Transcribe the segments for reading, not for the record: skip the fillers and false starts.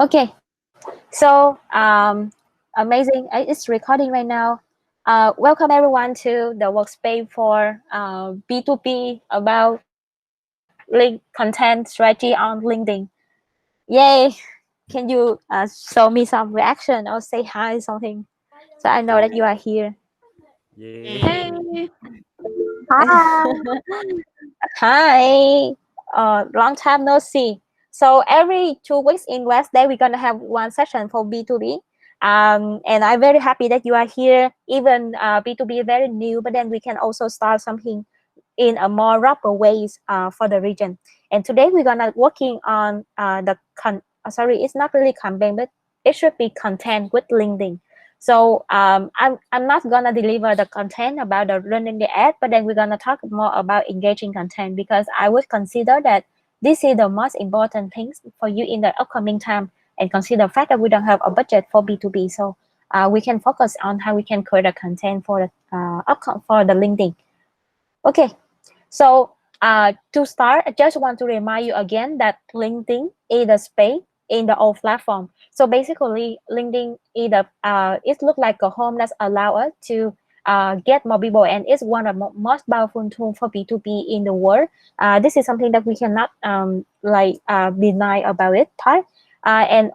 Okay, so amazing. It's recording right now. Welcome everyone to the workspace for B2B about link content strategy on LinkedIn. Yay! Can you show me some reaction or say hi something so I know that you are here? Yay. Hey, Hi. Hi, long time no see. So every 2 weeks in Wednesday, we're gonna have one session for B2B. And I'm very happy that you are here. Even B2B is very new, but then we can also start something in a more rapid ways for the region. And today we're gonna working on sorry, it's not really campaign, but it should be content with LinkedIn. So I'm not gonna deliver the content about the running the ad, but then we're gonna talk more about engaging content because I would consider that this is the most important things for you in the upcoming time, and consider the fact that we don't have a budget for B2B. So we can focus on how we can create a content for the for the LinkedIn. Okay, so to start, I just want to remind you again that LinkedIn is the space in the old platform. So basically, LinkedIn is it looks like a home that allow us to get more people, and it's one of the most powerful tools for B2B in the world. This is something that we cannot deny about it, right? And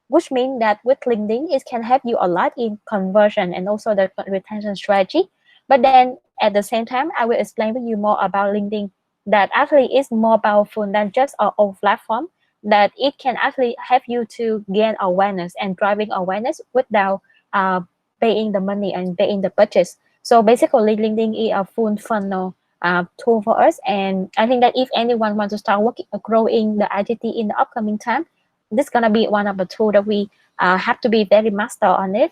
which means that with LinkedIn, it can help you a lot in conversion and also the retention strategy. But then at the same time, I will explain with you more about LinkedIn that actually is more powerful than just our own platform, that it can actually help you to gain awareness and driving awareness without uh, paying the money and paying the budgets. So basically, LinkedIn is a full funnel tool for us. And I think that if anyone wants to start working, growing the identity in the upcoming time, this is gonna be one of the tools that we have to be very master on it.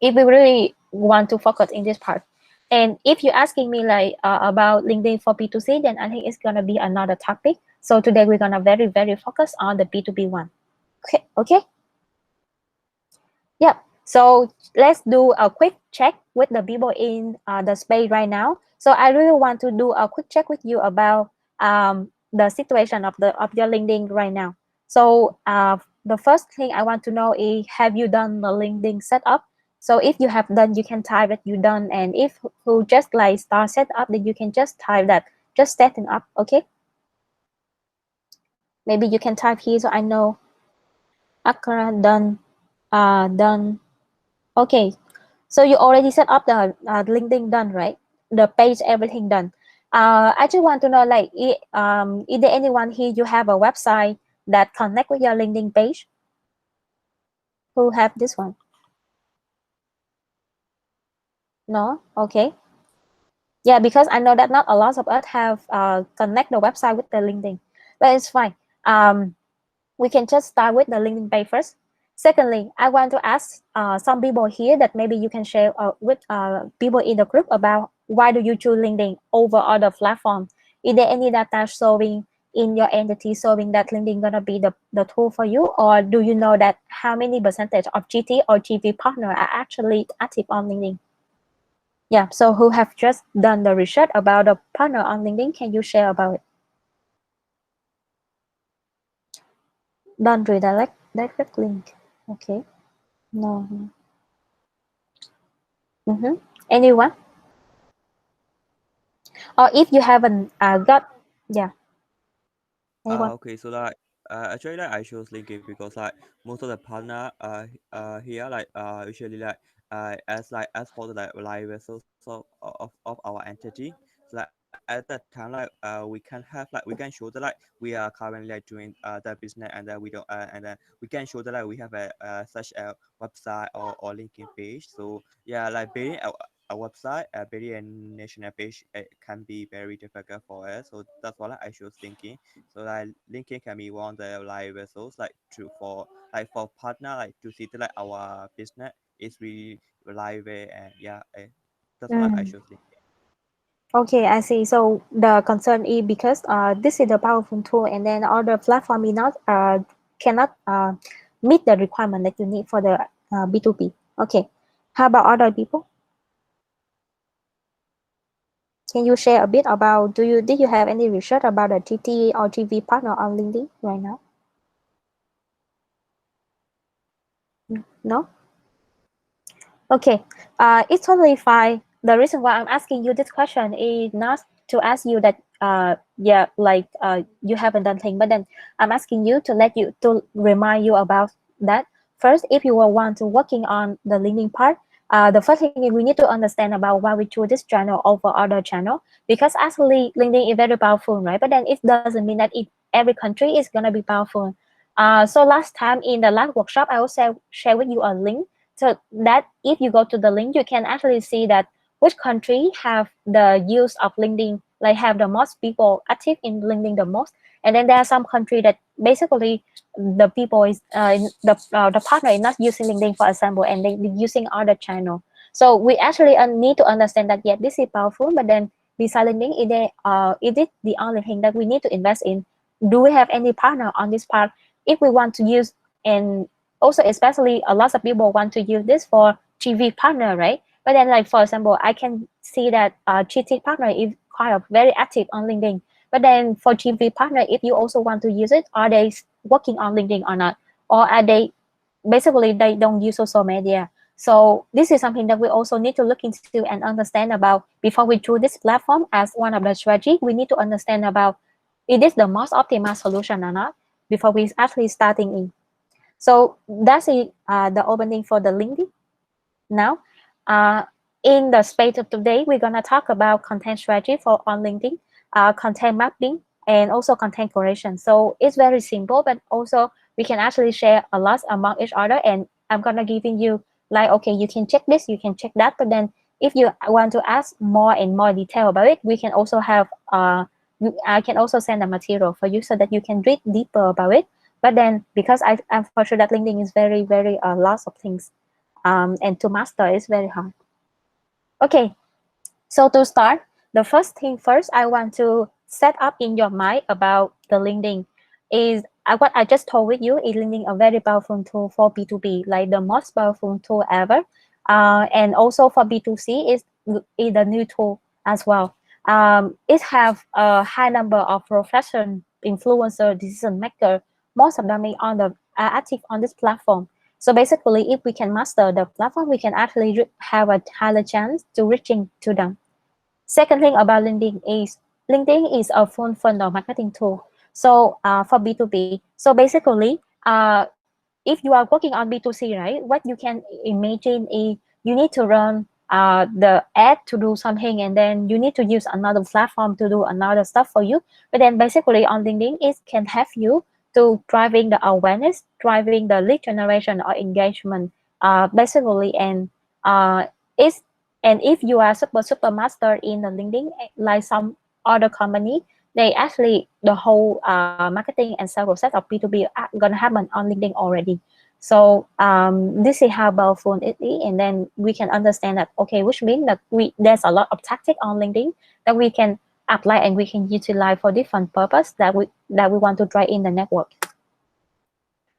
If we really want to focus in this part. And if you're asking me like about LinkedIn for B2C, then I think it's gonna be another topic. So today we're gonna very focus on the B2B one. Okay. Yeah. So let's do a quick check with the people in the space right now. So I really want to do a quick check with you about the situation of your LinkedIn right now. So the first thing I want to know is, have you done the LinkedIn setup? So if you have done, you can type that you done, and if who just like start set up, then you can just type that just setting up. Okay. Maybe you can type here so I know. Akara done. Done. Okay, so you already set up the LinkedIn done, right? The page, everything done. I just want to know, like, is there anyone here you have a website that connect with your LinkedIn page? Who have this one? No? Okay. Yeah, because I know that not a lot of us have connect the website with the LinkedIn, but it's fine. Um, we can just start with the LinkedIn page first. Secondly, I want to ask some people here that maybe you can share with people in the group about why do you choose LinkedIn over other platforms? Is there any data showing in your entity showing that LinkedIn gonna be the tool for you, or do you know that how many percentage of GT or GV partner are actually active on LinkedIn? Yeah, so who have just done the research about the partner on LinkedIn? Can you share about it? Don't redirect direct link. Okay. No. Mm-hmm. Anyone? Or if you haven't got, yeah, anyone? Okay, so like actually like I chose LinkedIn because like most of the partner here like usually like as for the like live vessels of our entity. So like at that time like we can have like we can show that like we are currently like doing the business, and then we don't and then we can show that like we have a such a website or LinkedIn page. So yeah, like building a website, building a national page, it can be very difficult for us. So that's why like, I chose LinkedIn. So like LinkedIn can be one of the like vessels like to for partner like to see that like our business is really live, and yeah, that's why I Mm. chose LinkedIn. Okay, I see. So the concern is because this is a powerful tool, and then other platform is not cannot meet the requirement that you need for the B2B. Okay. How about other people? Can you share a bit about, did you have any research about the GT or GV partner on LinkedIn right now? No? Okay, it's totally fine. The reason why I'm asking you this question is not to ask you that yeah, like you haven't done thing, but then I'm asking you to let you to remind you about that. First, if you will want to working on the LinkedIn part, the first thing is we need to understand about why we choose this channel over other channel, because actually LinkedIn is very powerful, right? But then it doesn't mean that if every country is gonna be powerful. So last time in the last workshop, I also share with you a link, so that if you go to the link, you can actually see that which country have the use of LinkedIn, like have the most people active in LinkedIn the most. And then there are some country that basically the people is the partner is not using LinkedIn, for example, and they using other channel. So we actually need to understand that yeah, this is powerful, but then beside LinkedIn, is it the only thing that we need to invest in? Do we have any partner on this part if we want to use? And also especially a lot of people want to use this for GV partner, right? But then like for example, I can see that GT partner is kind of very active on LinkedIn. But then for GV partner, if you also want to use it, are they working on LinkedIn or not? Or are they basically they don't use social media? So this is something that we also need to look into and understand about before we choose this platform as one of the strategy. We need to understand about it is the most optimal solution or not before we actually starting in. So that's it, the opening for the LinkedIn. Now, uh, in the space of today, we're gonna talk about content strategy for on LinkedIn, content mapping, and also content creation. So it's very simple, but also we can actually share a lot among each other. And I'm gonna giving you like, okay, you can check this, you can check that, but then if you want to ask more and more detail about it, we can also have I can also send a material for you so that you can read deeper about it. But then because I'm for sure that LinkedIn is very lots of things, and to master is very hard. Okay, so to start, the first thing first I want to set up in your mind about the LinkedIn is what I just told with you is LinkedIn a very powerful tool for B2B, like the most powerful tool ever. And also for B2C is a new tool as well. It have a high number of professional influencer, decision maker. Most of them are on the are active on this platform. So basically, if we can master the platform, we can actually have a higher chance to reaching to them. Second thing about LinkedIn is a full funnel marketing tool. So for B2B, so basically, if you are working on B2C, right, what you can imagine is you need to run the ad to do something, and then you need to use another platform to do another stuff for you. But then basically on LinkedIn, it can help you to driving the awareness, driving the lead generation or engagement, basically, and it's and if you are super master in the LinkedIn, like some other company, they actually the whole marketing and sales process of B2B are gonna happen on LinkedIn already. So this is how powerful it is, and then we can understand that okay, which means that we there's a lot of tactic on LinkedIn that we can apply and we can utilize for different purpose that we want to drive in the network.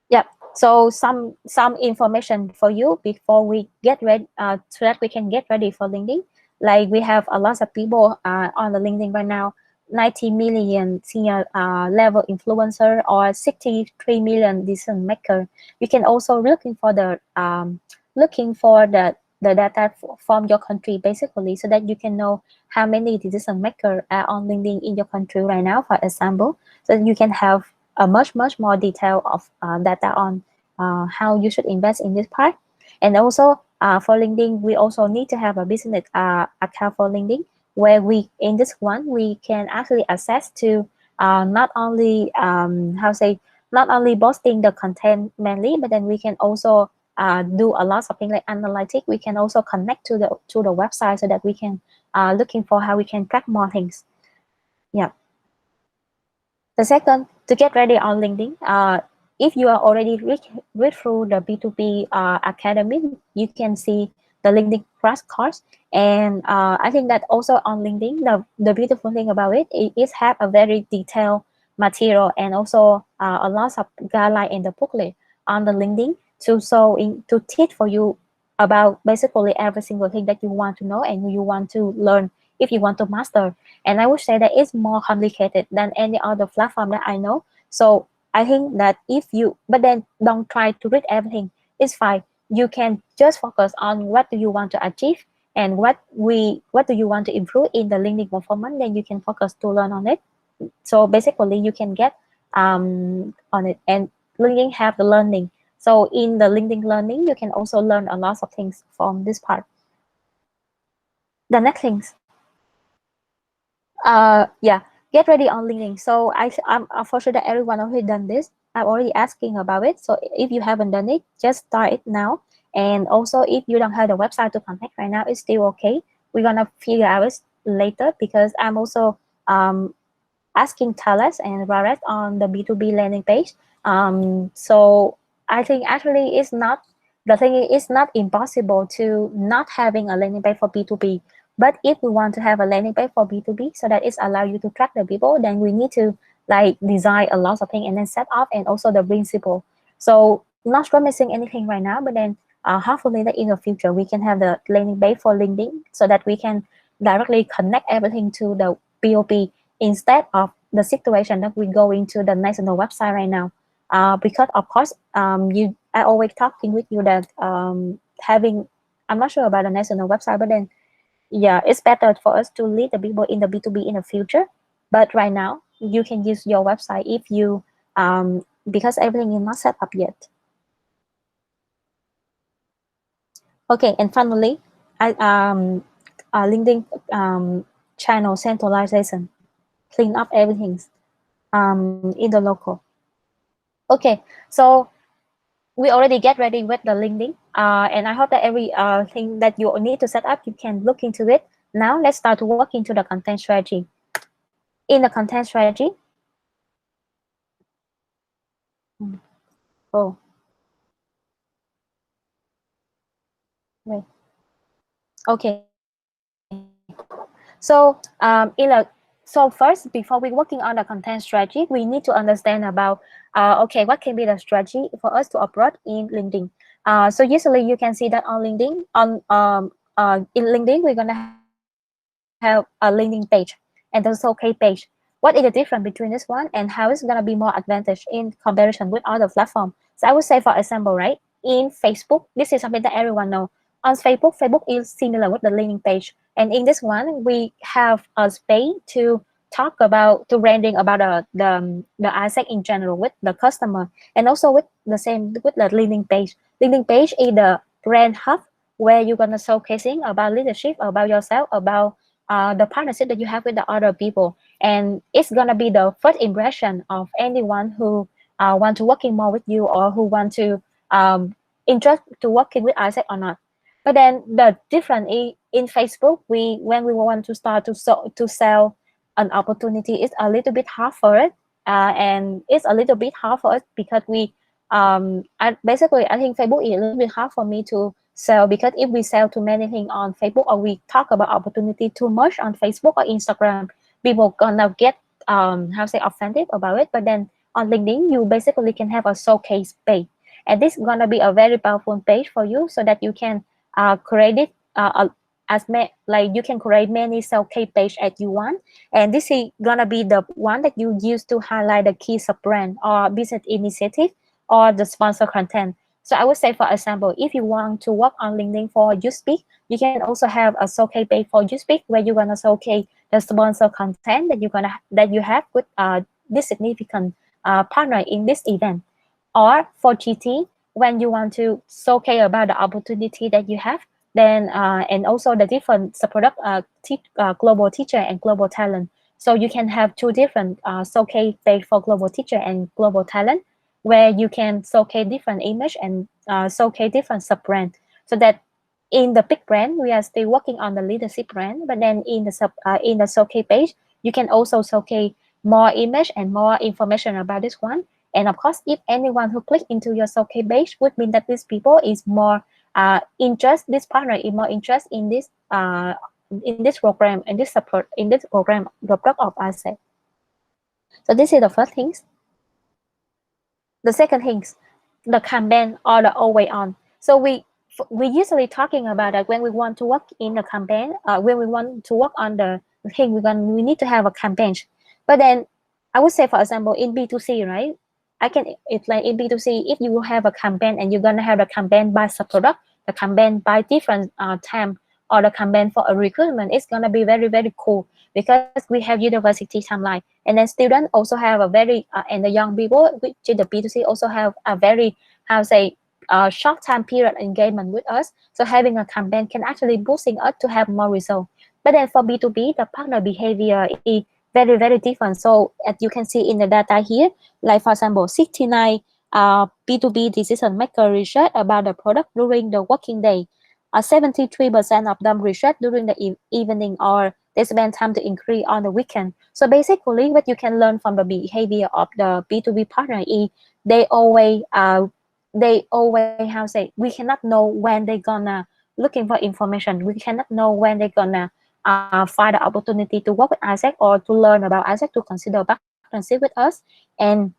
Yeah. So some information for you before we get ready, so that we can get ready for LinkedIn. Like we have a lot of people on the LinkedIn right now. 90 million senior level influencer or 63 million decision maker. You can also looking for the data from your country basically, so that you can know how many decision maker are on LinkedIn in your country right now, for example, so you can have a much more detail of data on how you should invest in this part. And also for LinkedIn, we also need to have a business account for LinkedIn, where we in this one we can actually access to not only how say not only posting the content mainly, but then we can also do a lot of things like analytics. We can also connect to the website so that we can looking for how we can track more things. Yeah. The second, to get ready on LinkedIn, if you are already read through the B2B Academy, you can see the LinkedIn crash course. And I think that also on LinkedIn, the beautiful thing about it is have a very detailed material and also a lot of guideline in the booklet on the LinkedIn to teach for you about basically every single thing that you want to know and you want to learn if you want to master. And I would say that it's more complicated than any other platform that I know. So I think that if you, but then don't try to read everything. it's fine. You can just focus on what do you want to achieve and what do you want to improve in the LinkedIn performance. Then you can focus to learn on it. So basically, you can get on it, and LinkedIn have the learning. So in the LinkedIn learning, you can also learn a lot of things from this part. The next things, yeah, get ready on LinkedIn. So I'm for sure that everyone already done this. I'm already asking about it. So if you haven't done it, just start it now. And also, if you don't have the website to contact right now, it's still okay. We're gonna figure out it later, because I'm also um asking Talas and Raret on the B2B landing page. So I think actually it's not, the thing is, it's not impossible to not having a landing page for B2B. But if we want to have a landing page for B2B so that it's allow you to track the people, then we need to like design a lot of things and then set up, and also the principle. So not promising anything right now, but then hopefully that in the future we can have the landing page for LinkedIn so that we can directly connect everything to the POP instead of the situation that we go into the national website right now. Because of course, I always talking with you that having, I'm not sure about the national website, but then yeah, it's better for us to lead the people in the B2B in the future. But right now, you can use your website if you because everything is not set up yet. Okay, and finally, I LinkedIn channel centralization, clean up everything in the local. Okay, so we already get ready with the LinkedIn, and I hope that every thing that you need to set up, you can look into it. Now let's start to work into the content strategy. In the content strategy, mm, oh wait, okay. So so first, before we working on the content strategy, we need to understand about okay, what can be the strategy for us to upload in LinkedIn. So usually you can see that on LinkedIn, in LinkedIn, we're gonna have a landing page and the showcase page. What is the difference between this one, and how it's gonna be more advantage in comparison with other platforms? So I would say, for example, right, in Facebook, this is something that everyone know. On Facebook, Facebook is similar with the landing page, and in this one, we have a space to talk about, to branding about the asset in general with the customer, and also with the same with the landing page. Landing page is the brand hub where you're gonna showcasing about leadership, about yourself, about the partnership that you have with the other people, and it's gonna be the first impression of anyone who want to working more with you, or who want to interest to working with Isaac or not. But then the difference in Facebook, we when we want to start to sell an opportunity, it's a little bit hard for it, and it's a little bit hard for us because I think Facebook is a little bit hard for me to sell, because if we sell too many things on Facebook, or we talk about opportunity too much on Facebook or Instagram, people gonna get how to say offended about it. But then on LinkedIn, you basically can have a showcase page, and this is gonna be a very powerful page for you, so that you can create it like you can create many showcase page as you want, and this is gonna be the one that you use to highlight the key sub brand or business initiative or the sponsor content. So I would say, for example, if you want to work on LinkedIn for You Speak, you can also have a showcase page for You Speak, where you're gonna showcase the sponsor content that you have with this significant partner in this event. Or for GT, when you want to showcase about the opportunity that you have, then and also the different product global teacher and global talent. So you can have two different showcase page for global teacher and global talent, where you can showcase different image and showcase different sub brand, so that in the big brand we are still working on the leadership brand, but then in the showcase page, you can also showcase more image and more information about this one. And of course, if anyone who click into your showcase page, would mean that these people is more interest, this partner is more interest in this program, in this support, in this program, the product of asset. So this is the first things. The second things, the campaign or the always on. So we usually talking about that when we want to work in the campaign, when we want to work on the thing, we need to have a campaign. But then I would say, for example, in B2C, right? I can explain in B2C. If you have a campaign and you're gonna have the campaign by sub product, the campaign by different time, or the campaign for a recruitment, it's gonna be very very cool because we have university timeline, and then students also have a very and the young people which in the B2C also have a very, how say, short time period engagement with us. So having a campaign can actually boosting us to have more results. But then for B2B, the partner behavior is very very different. So as you can see in the data here, like for example 69 B2B decision maker research about the product during the working day. 73% of them research during the evening, or they spend time to increase on the weekend. So basically what you can learn from the behavior of the B2B partner is they always how say, we cannot know when they're gonna looking for information. We cannot know when they're gonna find the opportunity to work with Isaac or to learn about Isaac, to consider partnership with us. And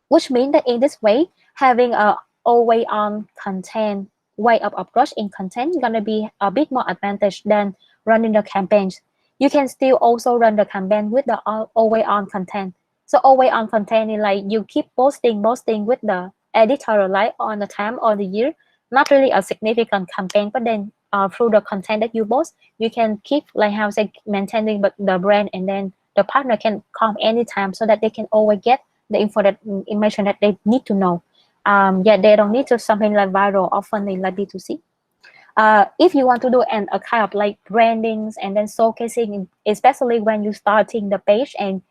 which means that in this way, having a always on content way of approach in content gonna be a bit more advantage than running the campaigns. You can still also run the campaign with the always on content. So always on content is like you keep posting with the editorial light on the time or the year, not really a significant campaign, but then through the content that you post, you can keep like how say maintaining but the brand, and then the partner can come anytime so that they can always get the information that they need to know. Yeah, they don't need to something like viral or funny like B2C. If you want to do a kind of like brandings and then showcasing, especially when you starting the page and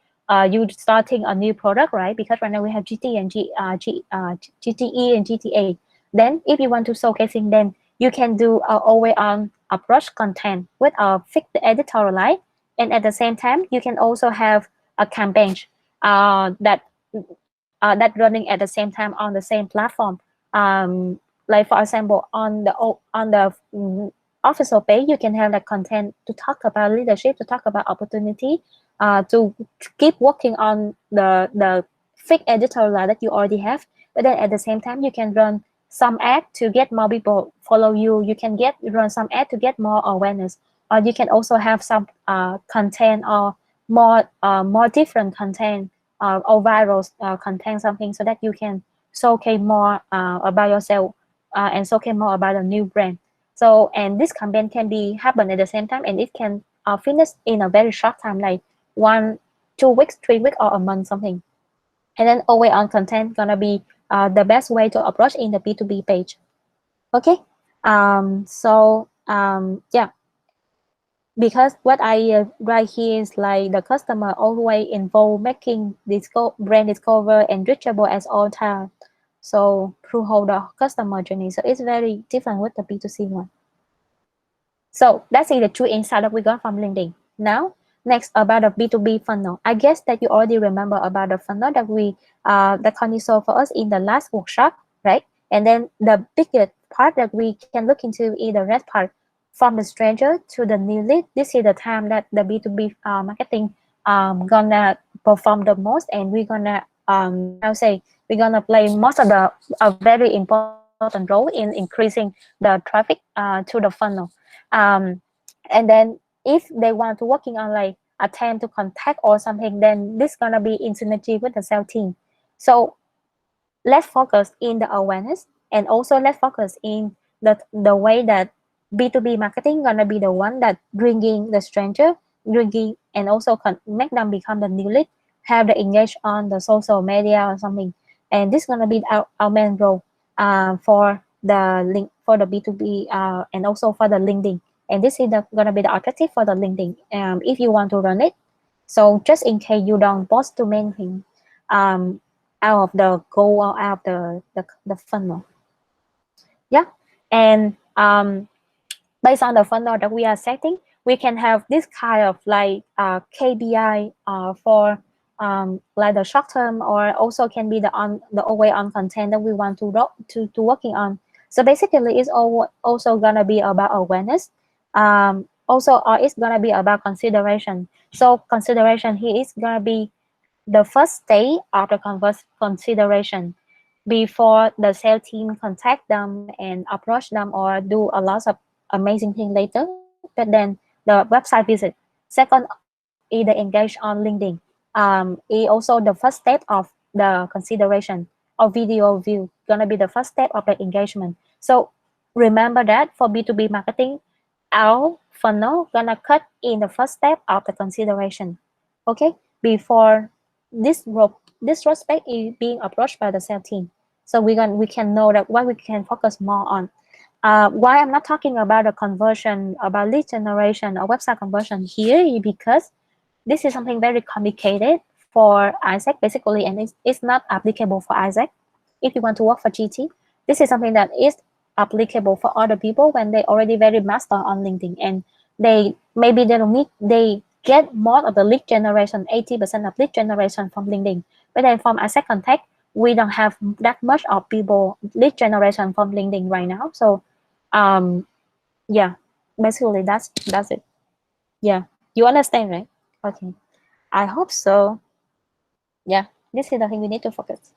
you starting a new product, right? Because right now we have GT and GTE and GTA. Then if you want to showcasing, then you can do a always on approach content with a fixed editorial line, and at the same time you can also have a campaign that running at the same time on the same platform. Like for example, on the official page, you can have like content to talk about leadership, to talk about opportunity, to keep working on the fake editorial that you already have. But then at the same time, you can run some ad to get more people follow you. You can get run some ad to get more awareness, or you can also have some content or more different content or viral content, something so that you can showcase more about yourself and showcase more about a new brand. So and this campaign can be happen at the same time, and it can finish in a very short time, like 1 2 weeks, 3 weeks, or a month, something. And then always on content gonna be the best way to approach in the B2B page. Okay. Yeah, because what I write here is like the customer always involved making brand discover and reachable at all time. So through whole the customer journey. So it's very different with the B2C one. So that's the two insight that we got from LinkedIn. Now, next about the B2B funnel. I guess that you already remember about the funnel that we that Connie saw for us in the last workshop, right? And then the biggest part that we can look into is the red part, from the stranger to the new lead. This is the time that the B2B marketing gonna perform the most, and we're gonna how say, we're gonna play most of the a very important role in increasing the traffic to the funnel. um, and then if they want to working on like attempt to contact or something, then this gonna be in synergy with the sales team. So let's focus in the awareness, and also let's focus in the way that B2B marketing gonna be the one that bringing the stranger, bringing and also make them become the new lead, have the engage on the social media or something. And this gonna be our main role for the link for the B2B and also for the LinkedIn. And this is gonna be the objective for the LinkedIn if you want to run it. So just in case you don't post too many things um, out of the goal or out of the funnel. Yeah. And based on the funnel that we are setting, we can have this kind of like KPI for like the short term, or also can be the always on content that we want to working on. So basically, it's also gonna be about awareness. Also, or it's gonna be about consideration. So consideration here is gonna be the first stage of the consideration before the sales team contact them and approach them or do a lot of amazing thing later. But then the website visit. Second is the engage on LinkedIn. Is also the first step of the consideration or video view gonna be the first step of the engagement. So remember that for B2B marketing, our funnel gonna cut in the first step of the consideration. Okay, before this prospect is being approached by the sales team. So we can know that what we can focus more on. Why I'm not talking about the conversion, about lead generation or website conversion here is because this is something very complicated for Isaac basically, and it's not applicable for Isaac. If you want to work for GT, this is something that is applicable for other people when they already very master on LinkedIn, and they don't need, they get more of the lead generation, 80% of lead generation from LinkedIn. But then from Isaac Contact, we don't have that much of people lead generation from LinkedIn right now. So yeah, basically that's it. Yeah, you understand, right? Okay, I hope so. Yeah, this is the thing we need to focus.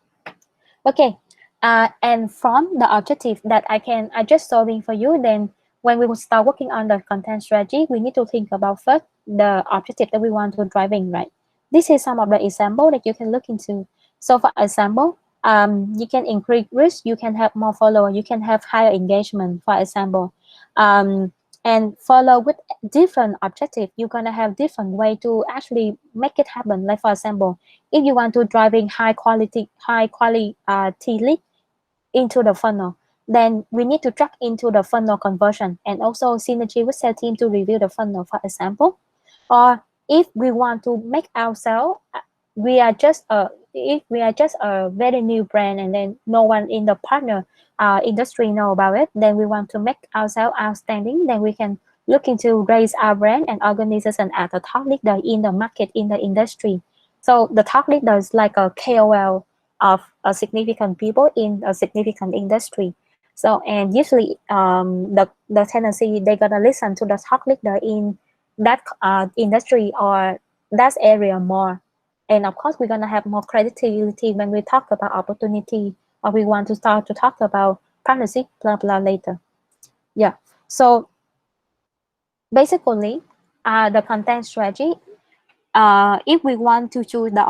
Okay, and from the objective that I just solving for you, then when we will start working on the content strategy, we need to think about first the objective that we want to driving, right? This is some of the example that you can look into. So for example, you can increase risk, you can have more follower, you can have higher engagement, for example. Um, and follow with different objective, you're gonna have different way to actually make it happen. Like for example, if you want to driving high quality lead into the funnel, then we need to track into the funnel conversion and also synergy with sales team to review the funnel, for example. Or if we want to make ourselves, we are just a if we are just a very new brand and then no one in the partner industry know about it, then we want to make ourselves outstanding, then we can look into raise our brand and organization as a thought leader in the market, in the industry. So the thought leader is like a KOL of a significant people in a significant industry. So and usually the tendency they're gonna listen to the thought leader in that industry or that area more. And of course, we're gonna have more credibility when we talk about opportunity or we want to start to talk about partnership, blah blah later. Yeah. So basically, the content strategy, if we want to choose the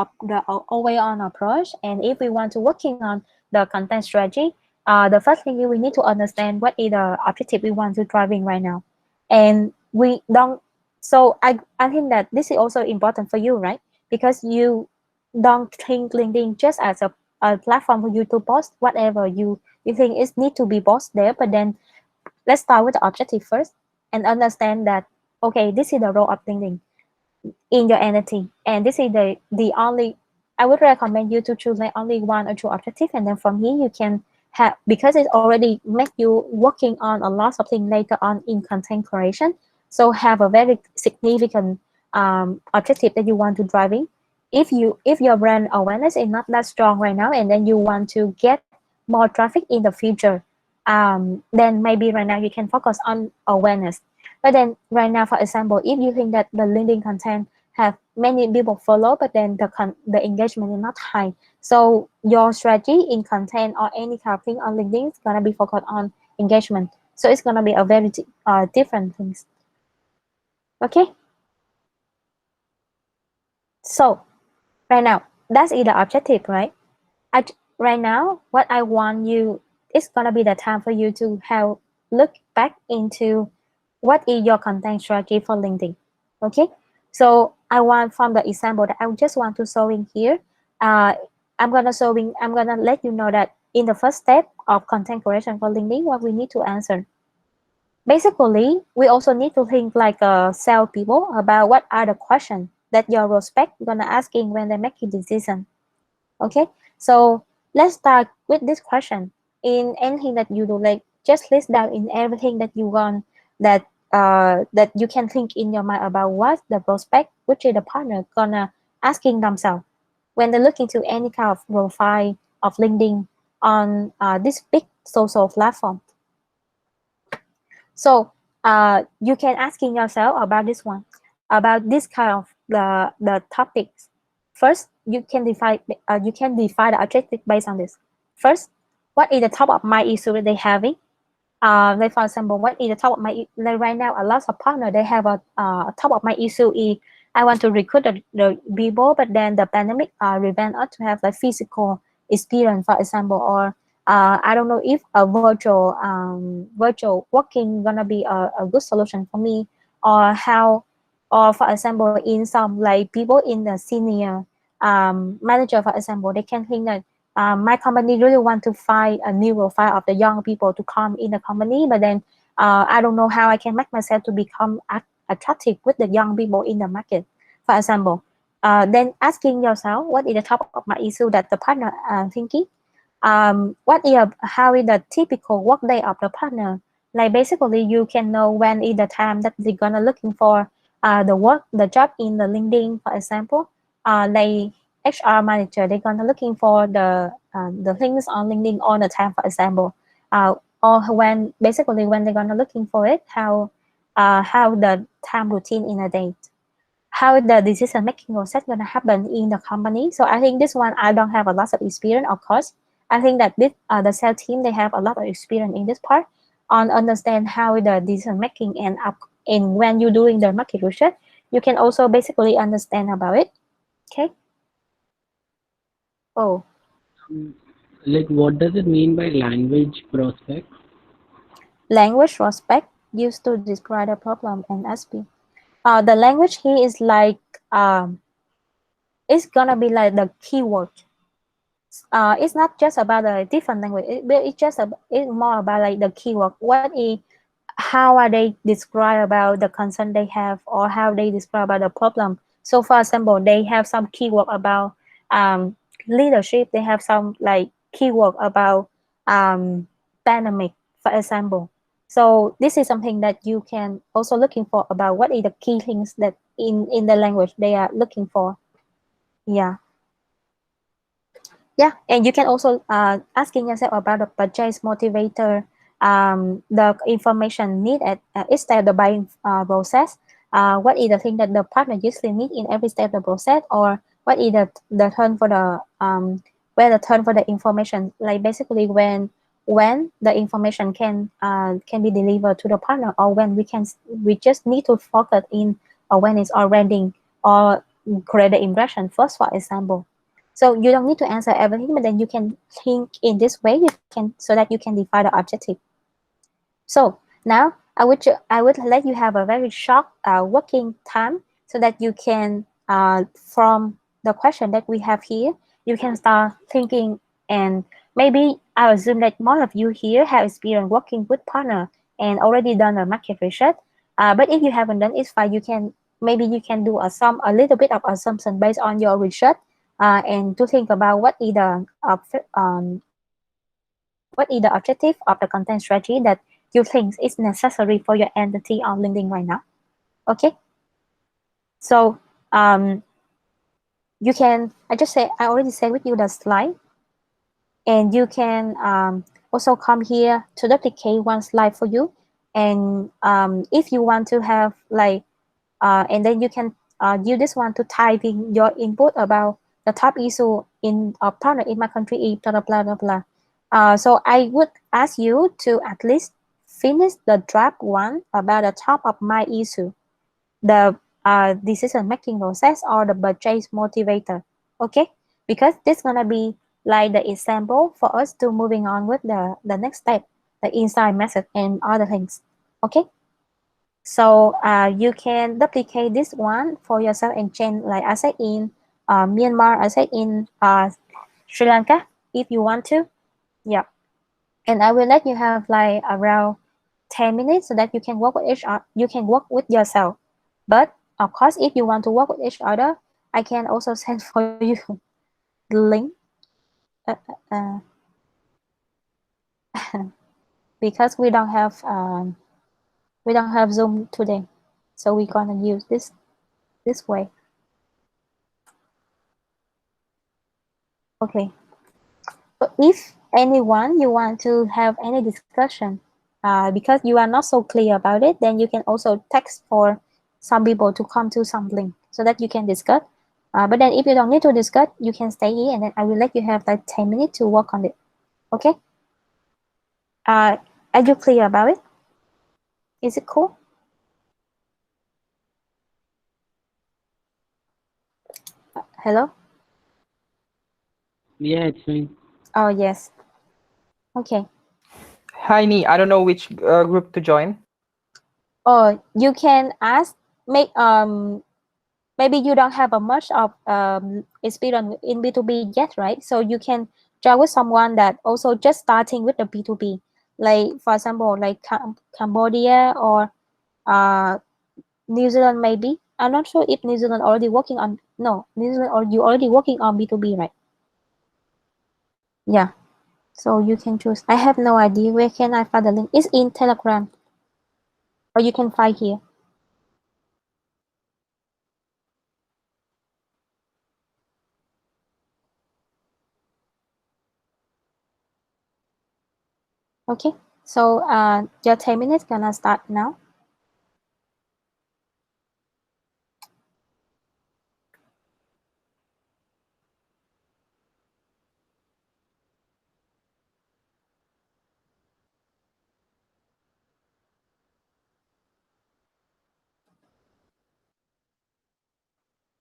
always on approach, and if we want to working on the content strategy, the first thing is we need to understand what is the objective we want to driving right now, and we don't. So I think that this is also important for you, right? Because you don't think LinkedIn just as a platform for you to post whatever you think is need to be post there, but then let's start with the objective first and understand that okay, this is the role of LinkedIn in your entity, and this is the only, I would recommend you to choose like only one or two objective, and then from here you can have, because it already make you working on a lot of things later on in content creation, so have a very significant objective that you want to driving. If your brand awareness is not that strong right now and then you want to get more traffic in the future, then maybe right now you can focus on awareness. But then right now, for example, if you think that the LinkedIn content have many people follow, but then the engagement is not high, so your strategy in content or any kind of thing on LinkedIn is gonna be focused on engagement. So it's gonna be a very different things. Okay. So right now, that's the objective, right? I, right now, what I want you, it's gonna be the time for you to have look back into what is your content strategy for LinkedIn. Okay, so I want from the example that I just want to show in here. Uh, I'm gonna let you know that in the first step of content creation for LinkedIn, what we need to answer. Basically, we also need to think like sales people about what are the questions that your prospect gonna asking when they make a decision. Okay, so let's start with this question. In anything that you do, like just list down in everything that you want, that you can think in your mind about what the prospect, which is the partner, gonna asking themselves when they look into any kind of profile of LinkedIn on this big social platform. So you can asking yourself about this one, about this kind of the topics. First, you can define the objective based on this. First, what is the top of my issue that they having? Like for example, what is the top of my like right now? A lot of partner they have a top of my issue is I want to recruit the people, but then the pandemic prevent us to have like physical experience, for example, or I don't know if a virtual working gonna be a good solution for me, or how, or for example, in some like people in the senior manager, for example, they can think that my company really want to find a new profile of the young people to come in the company, but then I don't know how I can make myself to become attractive with the young people in the market, for example. Then asking yourself, what is the top of my issue that the partner thinking? What is how is the typical work day of the partner? Like basically, you can know when is the time that they're gonna looking for the job in the LinkedIn, for example. Like HR manager, they're gonna looking for the things on LinkedIn all the time, for example. Or when basically when they're gonna looking for it, how the time routine in a day, how the decision making process gonna happen in the company. So I think this one I don't have a lot of experience, of course. I think that this the sales team they have a lot of experience in this part on understand how the decision making and up, and when you're doing the market research, you can also basically understand about it. Okay. Oh, Um, like, what does it mean by language prospect? language prospect used to describe the problem and SP. The language here is like it's gonna be like the keyword. It's not just about the different language. It's more about like the keyword. How are they describe about the concern they have, or how they describe about the problem. So for example, they have some keyword about um, leadership. They have some like keyword about um, dynamic, for example. So this is something that you can also looking for about what is the key things that in the language they are looking for. Yeah. Yeah, and you can also asking yourself about the purchase motivator, the information need at each step of the buying process. What is the thing that the partner usually need in every step of the process, or what is the turn for the where the turn for the information, like basically when the information can be delivered to the partner, or when we just need to focus in, or when it's already, or create the impression first, for example. So you don't need to answer everything, but then you can think in this way. You can so that you can define the objective. So now I would let you have a very short working time so that you can from the question that we have here, you can start thinking, and maybe I assume that most of you here have experience working with partner and already done a market research. But if you haven't done, it's fine. You can maybe you can do a little bit of assumption based on your research, and to think about what is the objective of the content strategy that you think is necessary for your entity on LinkedIn right now. Okay, so um, you can I already said with you the slide, and you can also come here to duplicate one slide for you, and if you want to have like and then you can use this one to type in your input about the top issue in a partner in my country is blah blah blah blah blah. So I would ask you to at least finish the draft one about the top of my issue, the decision making process or the purchase motivator. Okay, because this gonna be like the example for us to moving on with the next step, the inside method and other things. Okay. So you can duplicate this one for yourself and change, like I said in Myanmar, I said in Sri Lanka, if you want to. Yeah. And I will let you have like around 10 minutes so that you can work with each other. You can work with yourself. But of course, if you want to work with each other, I can also send for you the link uh, uh, because we don't have Zoom today, so we're gonna use this way. Okay. So if anyone you want to have any discussion, because you are not so clear about it, then you can also text for some people to come to some link so that you can discuss. But then if you don't need to discuss, you can stay here, and then I will let you have like 10 minutes to work on it. Okay? Uh, are you clear about it? Is it cool? Hello? Yeah, it's fine. Oh, yes. Okay. Hi, Nee. I don't know which group to join. Or you can ask, make maybe you don't have a much of experience in B2B yet, right? So you can join with someone that also just starting with the B2B, like for example, like Cambodia or uh, New Zealand maybe. I'm not sure if New Zealand already working on, no, New Zealand or you already working on B2B, right? Yeah. So you can choose. I have no idea where can I find the link. It's in Telegram or you can find here. Okay. So your 10 minutes gonna start now.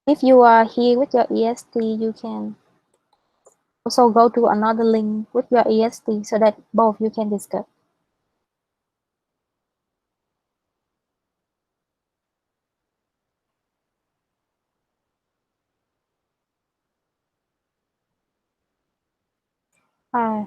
If you are here with your EST, you can also go to another link with your EST so that both you can discuss. Uh,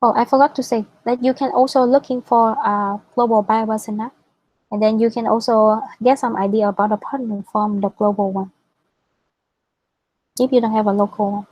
Oh, I forgot to say that you can also looking for a global buyer persona, and then you can also get some idea about the partner from the global one if you don't have a local one.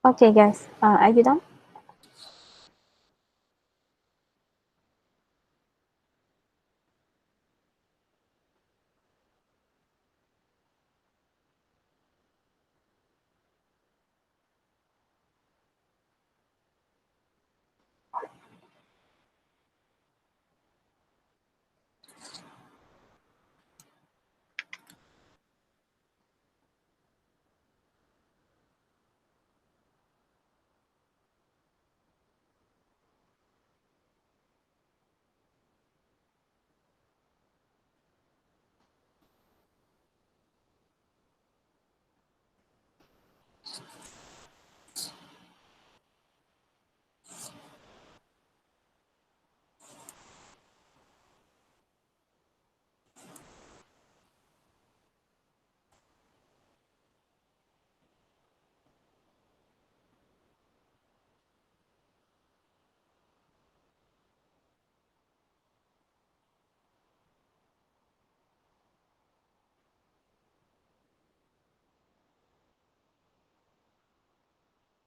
Okay, guys, are you done?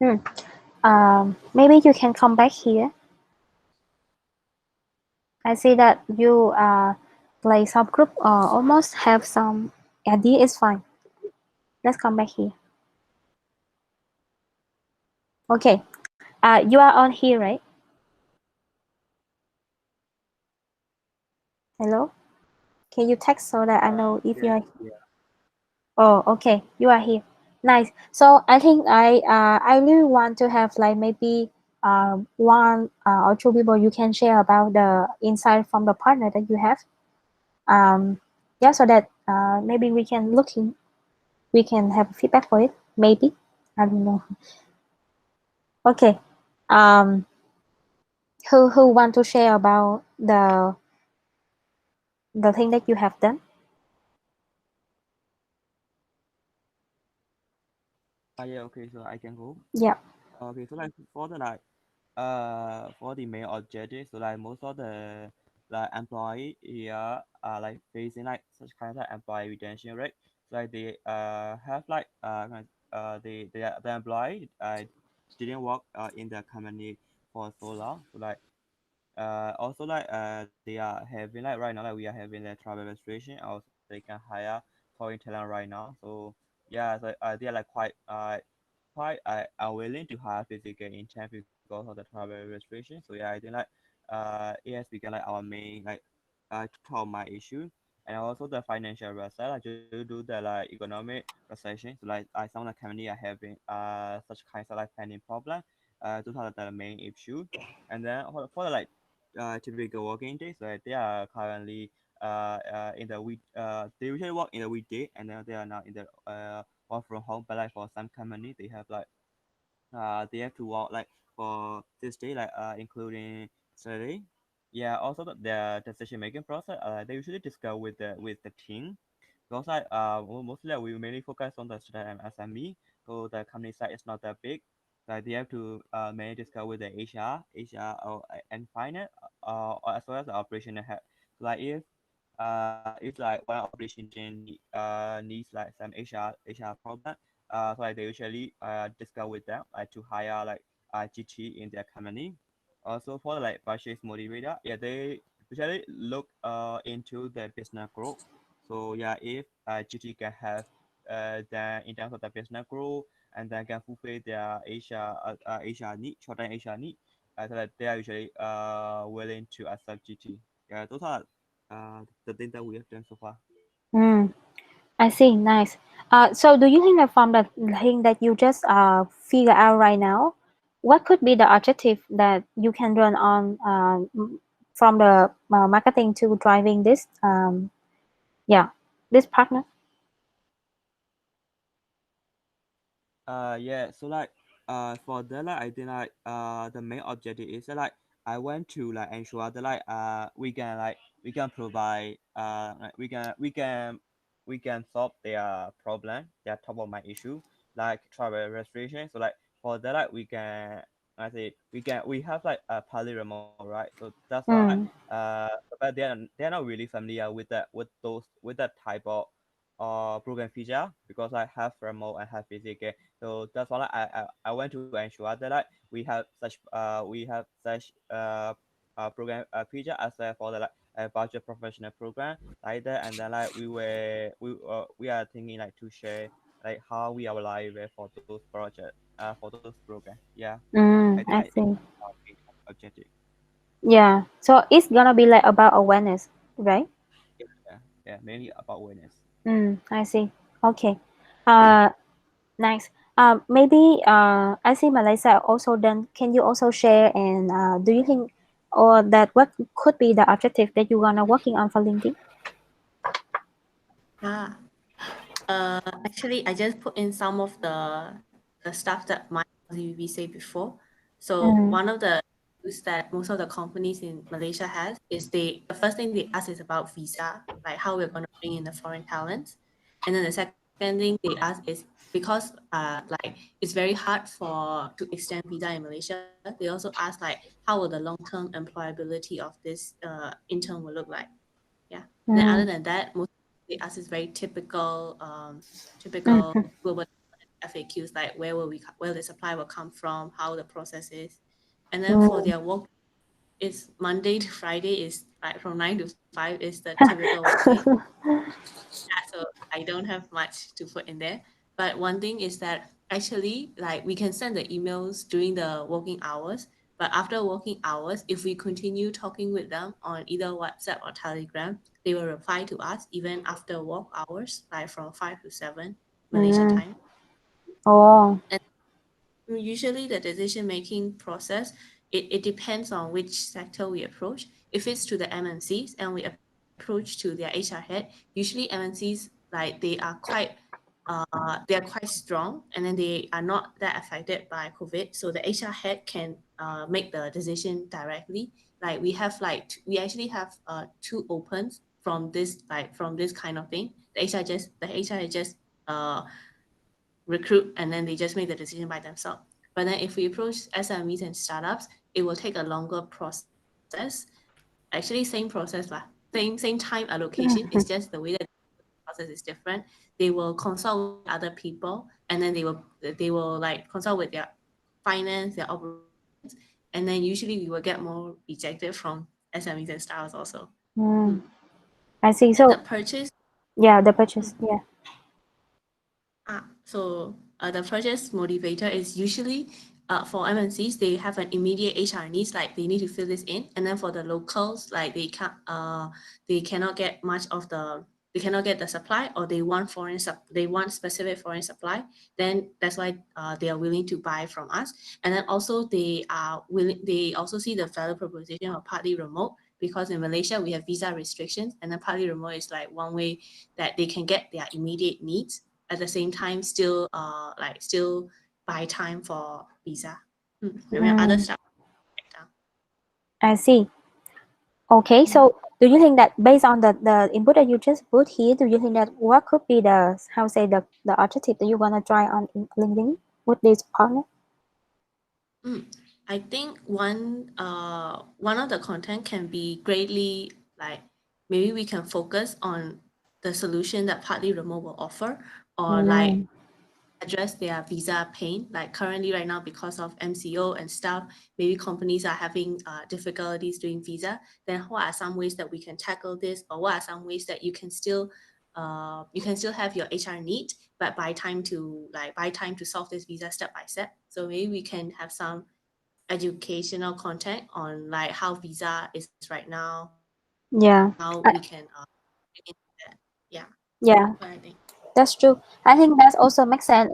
Hmm. Maybe you can come back here. I see that you play subgroup or almost have some idea. Is fine. Let's come back here. Okay. You are on here, right? Hello. Can you text so that I know if you Yeah, are? yeah. Oh, okay. You are here. Nice. So I think I really want to have like maybe one or two people you can share about the insight from the partner that you have. Um, yeah, so that maybe we can have feedback for it. Maybe I don't know. Okay. Um, who want to share about the thing that you have done? Yeah, okay, so I can go. Yeah. Okay, so like for the main objective, so like most of the like employee here are like facing like such kind of employee retention rate. So like they have like the employee didn't work in the company for so long. So like also like they are having like right now like we are having the travel registration. Also they can hire foreign talent right now. So yeah, so they are like quite unwilling to hire physical intent because of the travel registration. So yeah, I think like it has become like our main like top my issue. And also the financial result like due to the like economic recession. So like some of the company are having such kinds of like planning problem. Those are the main issue. And then for the like typical working days, like they are currently in the week they usually work in the weekday and then they are now in the work from home. But like for some company they have like they have to work like for this day like including Saturday. Yeah, also the decision making process they usually discuss with the team because like mostly like, we mainly focus on the student and SME, so the company side is not that big. Like they have to mainly discuss with the HR or and finance or as well as the operational head. Like if like one operation team needs like some HR problem, so like they usually discuss with them like to hire like GT in their company. Also for like purchase motivator, yeah, they usually look into the business growth. So yeah, if GT can have then in terms of the business growth and then can fulfill their Asia need, short-term Asia need, so that they are usually willing to accept GT. Yeah, those are the things that we have done so far. Mm. I see. Nice. So do you think that from the thing that you just figure out right now, what could be the objective that you can run on from the marketing to driving this yeah, this partner? Yeah, so like for that like I think like the main objective is like I want to like ensure that like we can provide like we can solve their problem, their top of my issue, like travel restriction. So like for that like we can I say we have like a partly remote, right? So that's why Mm, but they're not really familiar with that with that type of program feature because I have remote and have physical. So that's why I want to ensure that like we have such program feature as for the like a budget professional program like that. And then like we are thinking like to share like how we are live for those project for those program. Yeah, I think I like it's see. our main objective. Yeah. So it's gonna be like about awareness, right? Yeah, mainly about awareness. I see. Okay. Uh, Nice. Maybe I see Malaysia also done. Can you also share and do you think or that what could be the objective that you wanna working on for LinkedIn? Ah, actually, I just put in some of the stuff that my we say before. So Mm, one of the issues that most of the companies in Malaysia has is the first thing they ask is about visa, like how we're going to bring in the foreign talents, and then the second thing they ask is because like it's very hard to extend visa in Malaysia. They also ask like how will the long term employability of this intern will look like. Yeah. And then other mm, than that, most they ask is very typical mm, global FAQs like where the supply will come from, how the process is, and then for their work, it's Monday to Friday is like from 9 to 5 is the typical workday. So I don't have much to put in there. But one thing is that actually, like we can send the emails during the working hours, but after working hours, if we continue talking with them on either WhatsApp or Telegram, they will reply to us even after work hours, like from 5 to 7 Malaysian time. Oh. And usually the decision making process, it depends on which sector we approach. If it's to the MNCs and we approach to their HR head, usually MNCs like they are quite strong, and then they are not that affected by COVID. So the HR head can make the decision directly. Like we actually have two opens from this kind of thing. The HR just recruit, and then they just make the decision by themselves. But then if we approach SMEs and startups, it will take a longer process. Actually, same process lah. Same time allocation. It's just the way that the process is different. They will consult with other people, and then they will like consult with their finance, their operations, and then usually we will get more rejected from SMEs and startups also. I see. The So purchase. yeah, the purchase. Yeah. The purchase motivator is usually for MNCs, they have an immediate HR needs, like they need to fill this in, and then for the locals, like they cannot get much of they cannot get the supply, or they want they want specific foreign supply. Then that's why they are willing to buy from us, and then also they also see the value proposition of partly remote, because in Malaysia we have visa restrictions, and then partly remote is like one way that they can get their immediate needs, at the same time still buy time for visa. Maybe other stuff. I see. Okay, so do you think that based on the input that you just put here, do you think that what could be the how say the objective that you wanna try on in LinkedIn with this partner? I think one of the content can be greatly like, maybe we can focus on the solution that partly remote will offer, or like address their visa pain. Like currently right now, because of MCO and stuff, maybe companies are having difficulties doing visa. Then what are some ways that we can tackle this, or what are some ways that you can still have your HR need, but buy time to solve this visa step by step. So maybe we can have some educational content on like how visa is right now, Yeah. how we can yeah. Yeah, What I think. that's true. I think that also makes sense.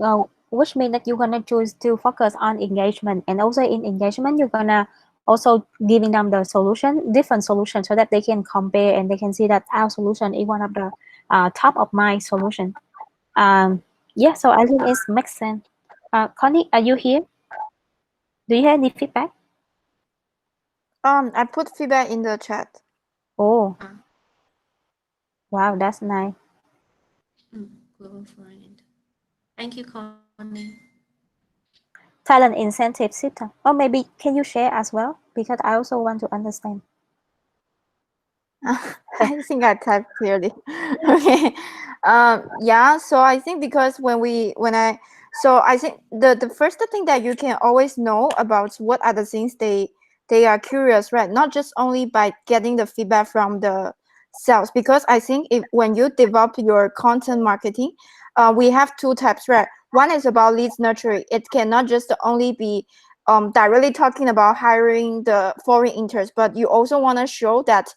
Which means that you're gonna choose to focus on engagement, and also in engagement, you're gonna also giving them the solution, different solutions, so that they can compare and they can see that our solution is one of the top of mind solution. Um, yeah, so I think it makes sense. Connie, are you here? Do you have any feedback? I put feedback in the chat. Oh, wow, that's nice. Global foreign. Thank you, Connie. Talent incentive system. Or maybe can you share as well? Because I also want to understand. I think I typed clearly. Okay. Yeah. So I think because so I think the first thing that you can always know about what are the things they are curious, right? Not just only by getting the feedback from the sales, because I think when you develop your content marketing, we have two types, right? One is about leads nurturing. It cannot just only be directly talking about hiring the foreign interns, but you also want to show that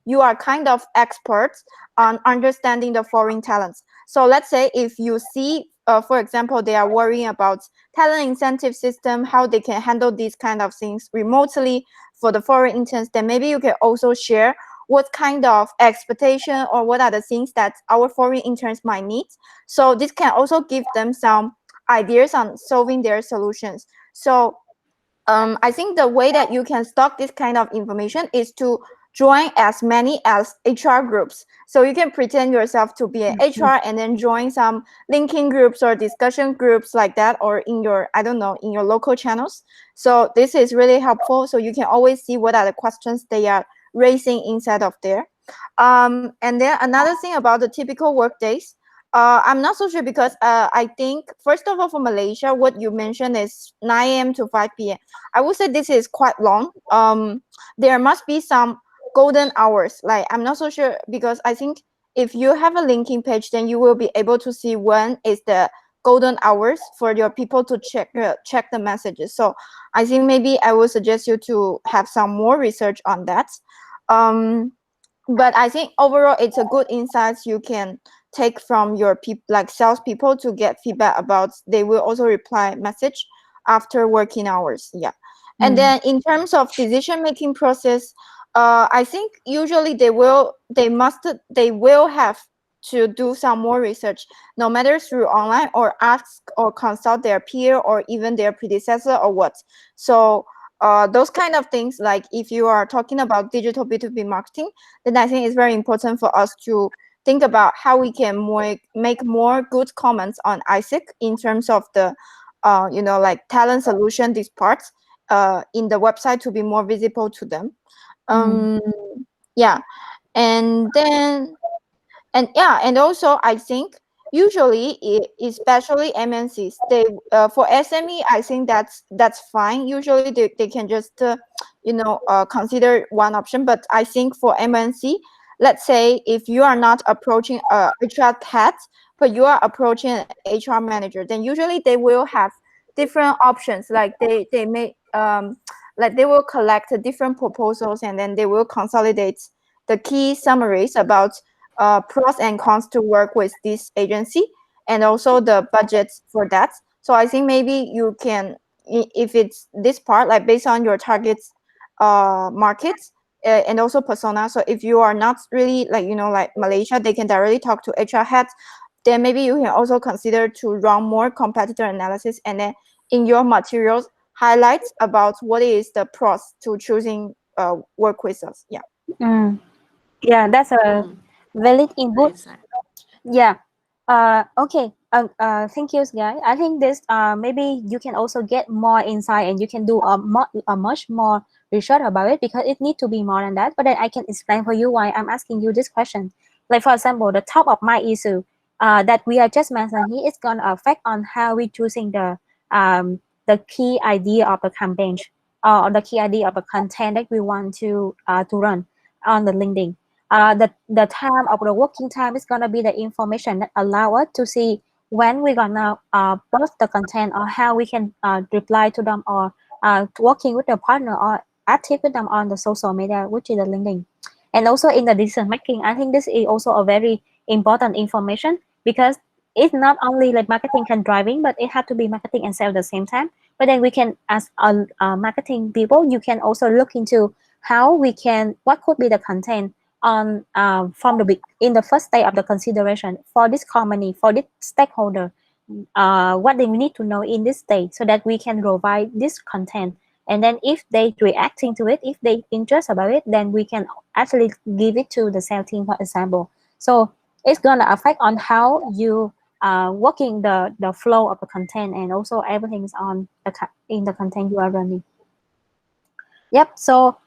you are kind of experts on understanding the foreign talents. So let's say if you see, for example, they are worrying about talent incentive system, how they can handle these kind of things remotely for the foreign interns, then maybe you can also share what kind of expectation or what are the things that our foreign interns might need. So this can also give them some ideas on solving their solutions. So I think the way that you can stock this kind of information is to join as many as HR groups. So you can pretend yourself to be an HR and then join some linking groups or discussion groups like that, or in your, I don't know, in your local channels. So this is really helpful. So you can always see what are the questions they are raising inside of there. And then another thing about the typical work days, I'm not so sure because I think first of all for Malaysia, what you mentioned is 9 a.m. to 5 p.m. I would say this is quite long. There must be some golden hours. Like I'm not so sure because I think if you have a linking page, then you will be able to see when is the golden hours for your people to check the messages. So I think maybe I will suggest you to have some more research on that. Um, but I think overall it's a good insights you can take from your people like salespeople to get feedback about they will also reply message after working hours. Yeah. And Mm. then in terms of decision making process, I think usually they will have to do some more research, no matter through online or ask or consult their peer or even their predecessor or what. So those kind of things, like if you are talking about digital B2B marketing, then I think it's very important for us to think about how we can make more good comments on Isaac in terms of the, like talent solution, these parts in the website to be more visible to them. Mm. Um, yeah, and then and yeah, and also I think usually especially MNCs, they for SME I think that's fine. Usually they can just consider one option. But I think for MNC, let's say if you are not approaching a HR head, but you are approaching an HR manager, then usually they will have different options. Like they may like they will collect different proposals, and then they will consolidate the key summaries about pros and cons to work with this agency, and also the budgets for that. So I think maybe you can, if it's this part, like based on your targets markets and also persona. So if you are not really like Malaysia, they can directly talk to HR heads. Then maybe you can also consider to run more competitor analysis, and then in your materials highlights about what is the pros to choosing work with us. Yeah. Mm. Yeah, that's a Mm, valid input. nice. Yeah. Okay. Thank you, guys. I think this maybe you can also get more insight and you can do a much more research about it because it need to be more than that. But then I can explain for you why I'm asking you this question. Like for example, the top of my issue that we are just mentioned here is gonna affect on how we choosing the key idea of the campaign or the key idea of the content that we want to run on the LinkedIn. The time of the working time is gonna be the information that allow us to see when we're gonna post the content or how we can reply to them or working with the partner or active with them on the social media, which is the LinkedIn. And also in the decision making, I think this is also a very important information because it's not only like marketing can driving, but it have to be marketing and sales at the same time. But then we can, as a marketing people, you can also look into how we can, what could be the content on from the in the first stage of the consideration for this company, for this stakeholder, what they need to know in this stage so that we can provide this content. And then if they reacting to it, if they interest about it, then we can actually give it to the sales team, for example. So it's gonna affect on how you working the flow of the content and also everything's on in the content you are running. Yep. So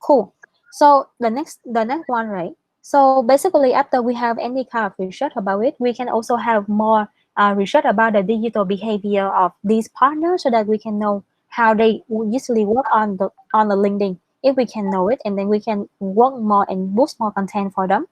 cool. So the next one, right? So basically, after we have any kind of research about it, we can also have more research about the digital behavior of these partners so that we can know how they usually work on the LinkedIn. If we can know it, and then we can work more and boost more content for them.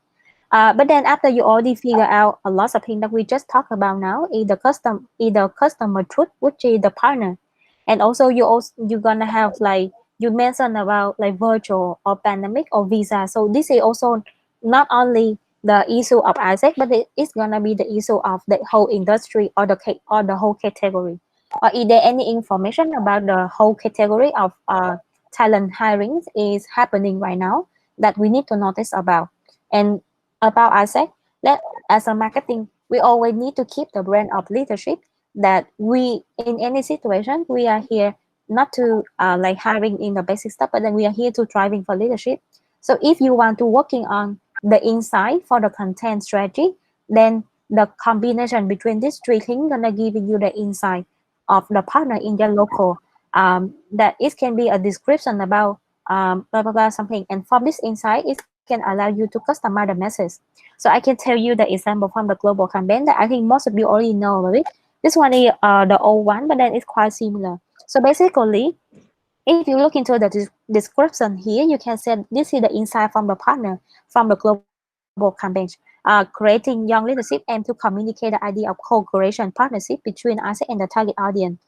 But then after you already figure out a lot of things that we just talked about now, either customer truth, which is the partner, and also you're gonna have like you mentioned about like virtual or pandemic or visa. So this is also not only the issue of Isaac, but it's gonna be the issue of the whole industry or the whole category. Or is there any information about the whole category of talent hiring is happening right now that we need to notice about? And about Isaac, that as a marketing, we always need to keep the brand of leadership that we in any situation we are here not to like hiring in the basic stuff, but then we are here to driving for leadership. So if you want to working on the inside for the content strategy, then the combination between these three things gonna give you the insight of the partner in their local. That it can be a description about blah blah blah something, and from this insight it can can allow you to customize the message. So I can tell you the example from the global campaign that I think most of you already know about it. This one is the old one, but then it's quite similar. So basically, if you look into the description here, you can see this is the insight from the partner from the global campaign. Creating young leadership and to communicate the idea of co-creation partnership between us and the target audience,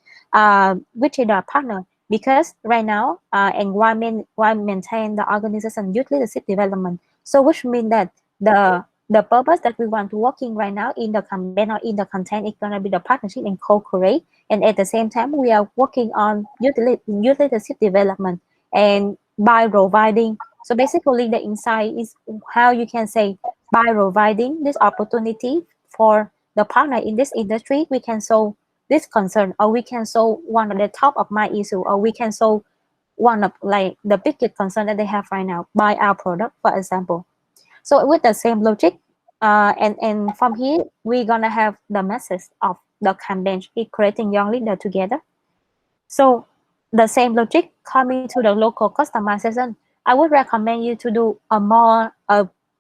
which is the partner. Because right now, and why maintain the organization youth leadership development. So which means that the purpose that we want to working right now in the campaign or in the content is gonna be the partnership and co-create, and at the same time we are working on youth leadership development and by providing. So basically the insight is how you can say by providing this opportunity for the partner in this industry, we can solve this concern, or we can solve one of the top of mind issue, or we can solve one of like the biggest concern that they have right now by our product, for example. So with the same logic, and from here we're gonna have the message of the campaign is creating young leader together. So the same logic coming to the local customization, I would recommend you to do a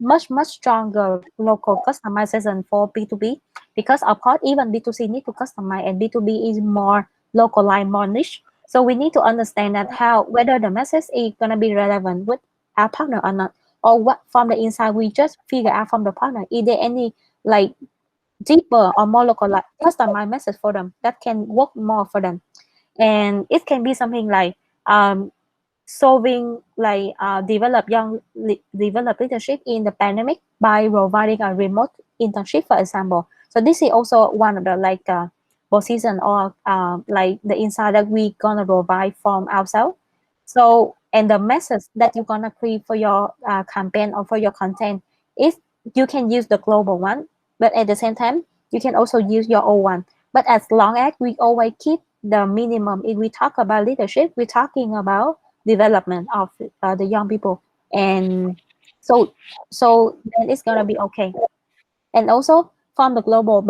much stronger local customization for B2B, because of course even B2C need to customize and B2B is more localized, more niche. So we need to understand that how whether the message is gonna be relevant with our partner or not, or what from the inside we just figure out from the partner. Is there any like deeper or more localized customized message for them that can work more for them? And it can be something like solving like develop leadership in the pandemic by providing a remote internship, for example. So this is also one of the like position or like the insight that we gonna provide from ourselves. So and the message that you're gonna create for your campaign or for your content is you can use the global one, but at the same time you can also use your own one. But as long as we always keep the minimum, if we talk about leadership, we're talking about development of the young people, and so then it's gonna be okay. And also from the global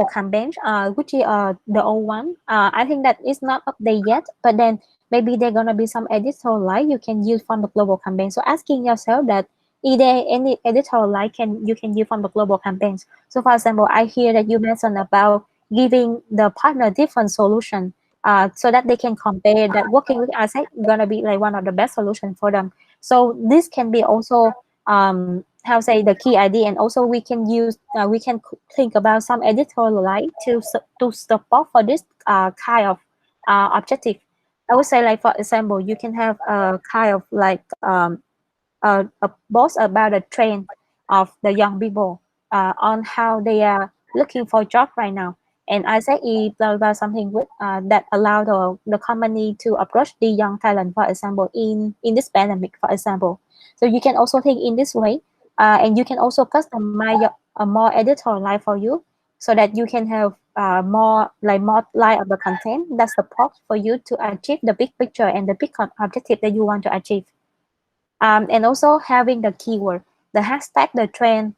campaign, which is the old one, I think that is not updated yet, but then maybe there gonna be some editorial line you can use from the global campaign. So asking yourself that is there any editorial line you can use from the global campaigns. So for example, I hear that you mentioned about giving the partner different solution, so that they can compare that working with us is gonna be like one of the best solution for them. So this can be also how say the key idea, and also we can use we can think about some editorial line to support for this kind of objective. I would say like for example you can have a kind of like a post about the trend of the young people on how they are looking for job right now. And I say it about something with that allow the company to approach the young talent, for example, in this pandemic, for example. So you can also think in this way, and you can also customize a more editorial line for you, so that you can have more line of the content that support for you to achieve the big picture and the big objective that you want to achieve. And also having the keyword, the hashtag, the trend,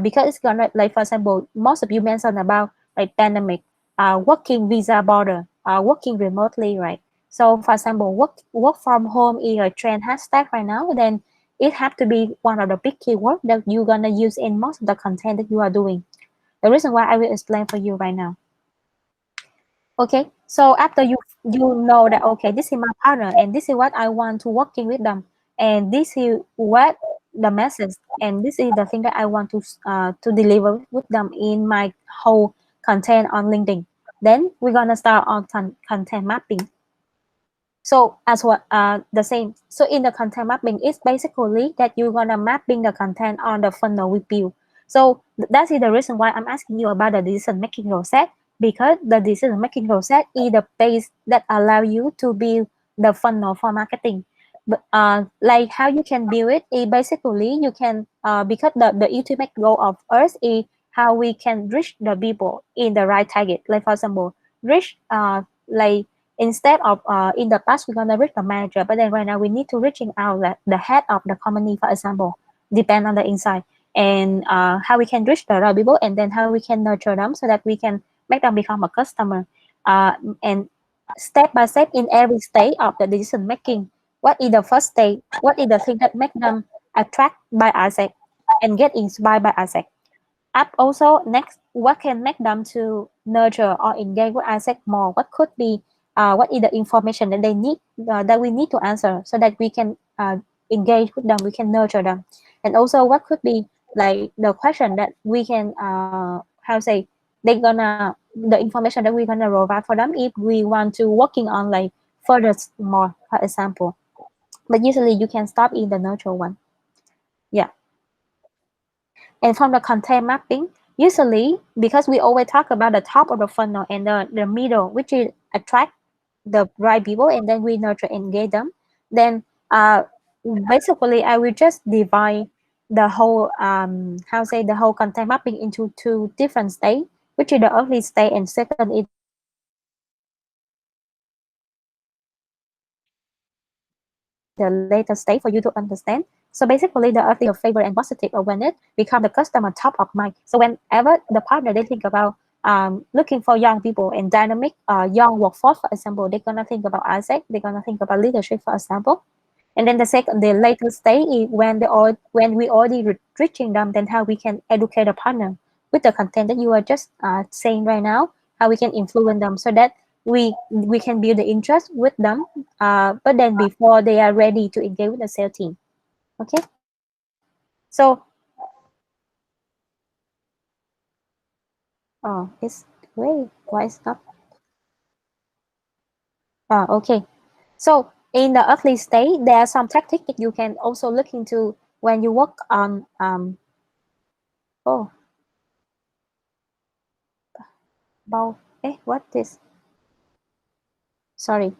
because it's gonna like for example, most of you mentioned about like pandemic, working visa border, working remotely, right? So for example, work from home is a trend hashtag right now. Then it have to be one of the big keyword that you're gonna use in most of the content that you are doing. The reason why I will explain for you right now. Okay, so after you know that okay, this is my partner and this is what I want to working with them, and this is what the message, and this is the thing that I want to deliver with them in my whole content on LinkedIn. Then we're gonna start on content mapping. So as what the same. So in the content mapping, it's basically that you're gonna mapping the content on the funnel with you. So that is the reason why I'm asking you about the decision making process, because the decision making process is the base that allow you to build the funnel for marketing. But like how you can build it is basically you can because the ultimate goal of us is how we can reach the people in the right target. Like for example, reach like instead of in the past we're gonna reach the manager, but then right now we need to reaching out like the head of the company, for example, depend on the insight, and how we can reach the right people, and then how we can nurture them so that we can make them become a customer, and step by step in every stage of the decision making. What is the first stage? What is the thing that make them attract by ASEC and get inspired by ASEC. Up also next, what can make them to nurture or engage with ASEC more? What could be what is the information that they need that we need to answer so that we can engage with them, we can nurture them, and also what could be like the question that we can how say they gonna the information that we're gonna provide for them if we want to working on like further more, for example. But usually you can stop in the nurture one. Yeah. And from the content mapping, usually because we always talk about the top of the funnel and the middle, which is attract the right people and then we nurture and engage them. Then basically I will just divide the whole how say the whole content mapping into two different stages, which is the early stage and second is the later stage for you to understand. So basically the early stage is when the content become the favor and positive awareness become the customer top of mind. So whenever the partner they think about looking for young people and dynamic young workforce, for example, they're gonna think about ASEC, they're gonna think about leadership, for example. And then the second, the later stage is when when we already reaching them, then how we can educate the partner with the content that you are just saying right now, how we can influence them so that we can build the interest with them. But then before they are ready to engage with the sales team. Okay. So, oh, it's wait, why is not? Okay. So in the early stage, there are some tactics that you can also look into when you work on oh about what this? Sorry.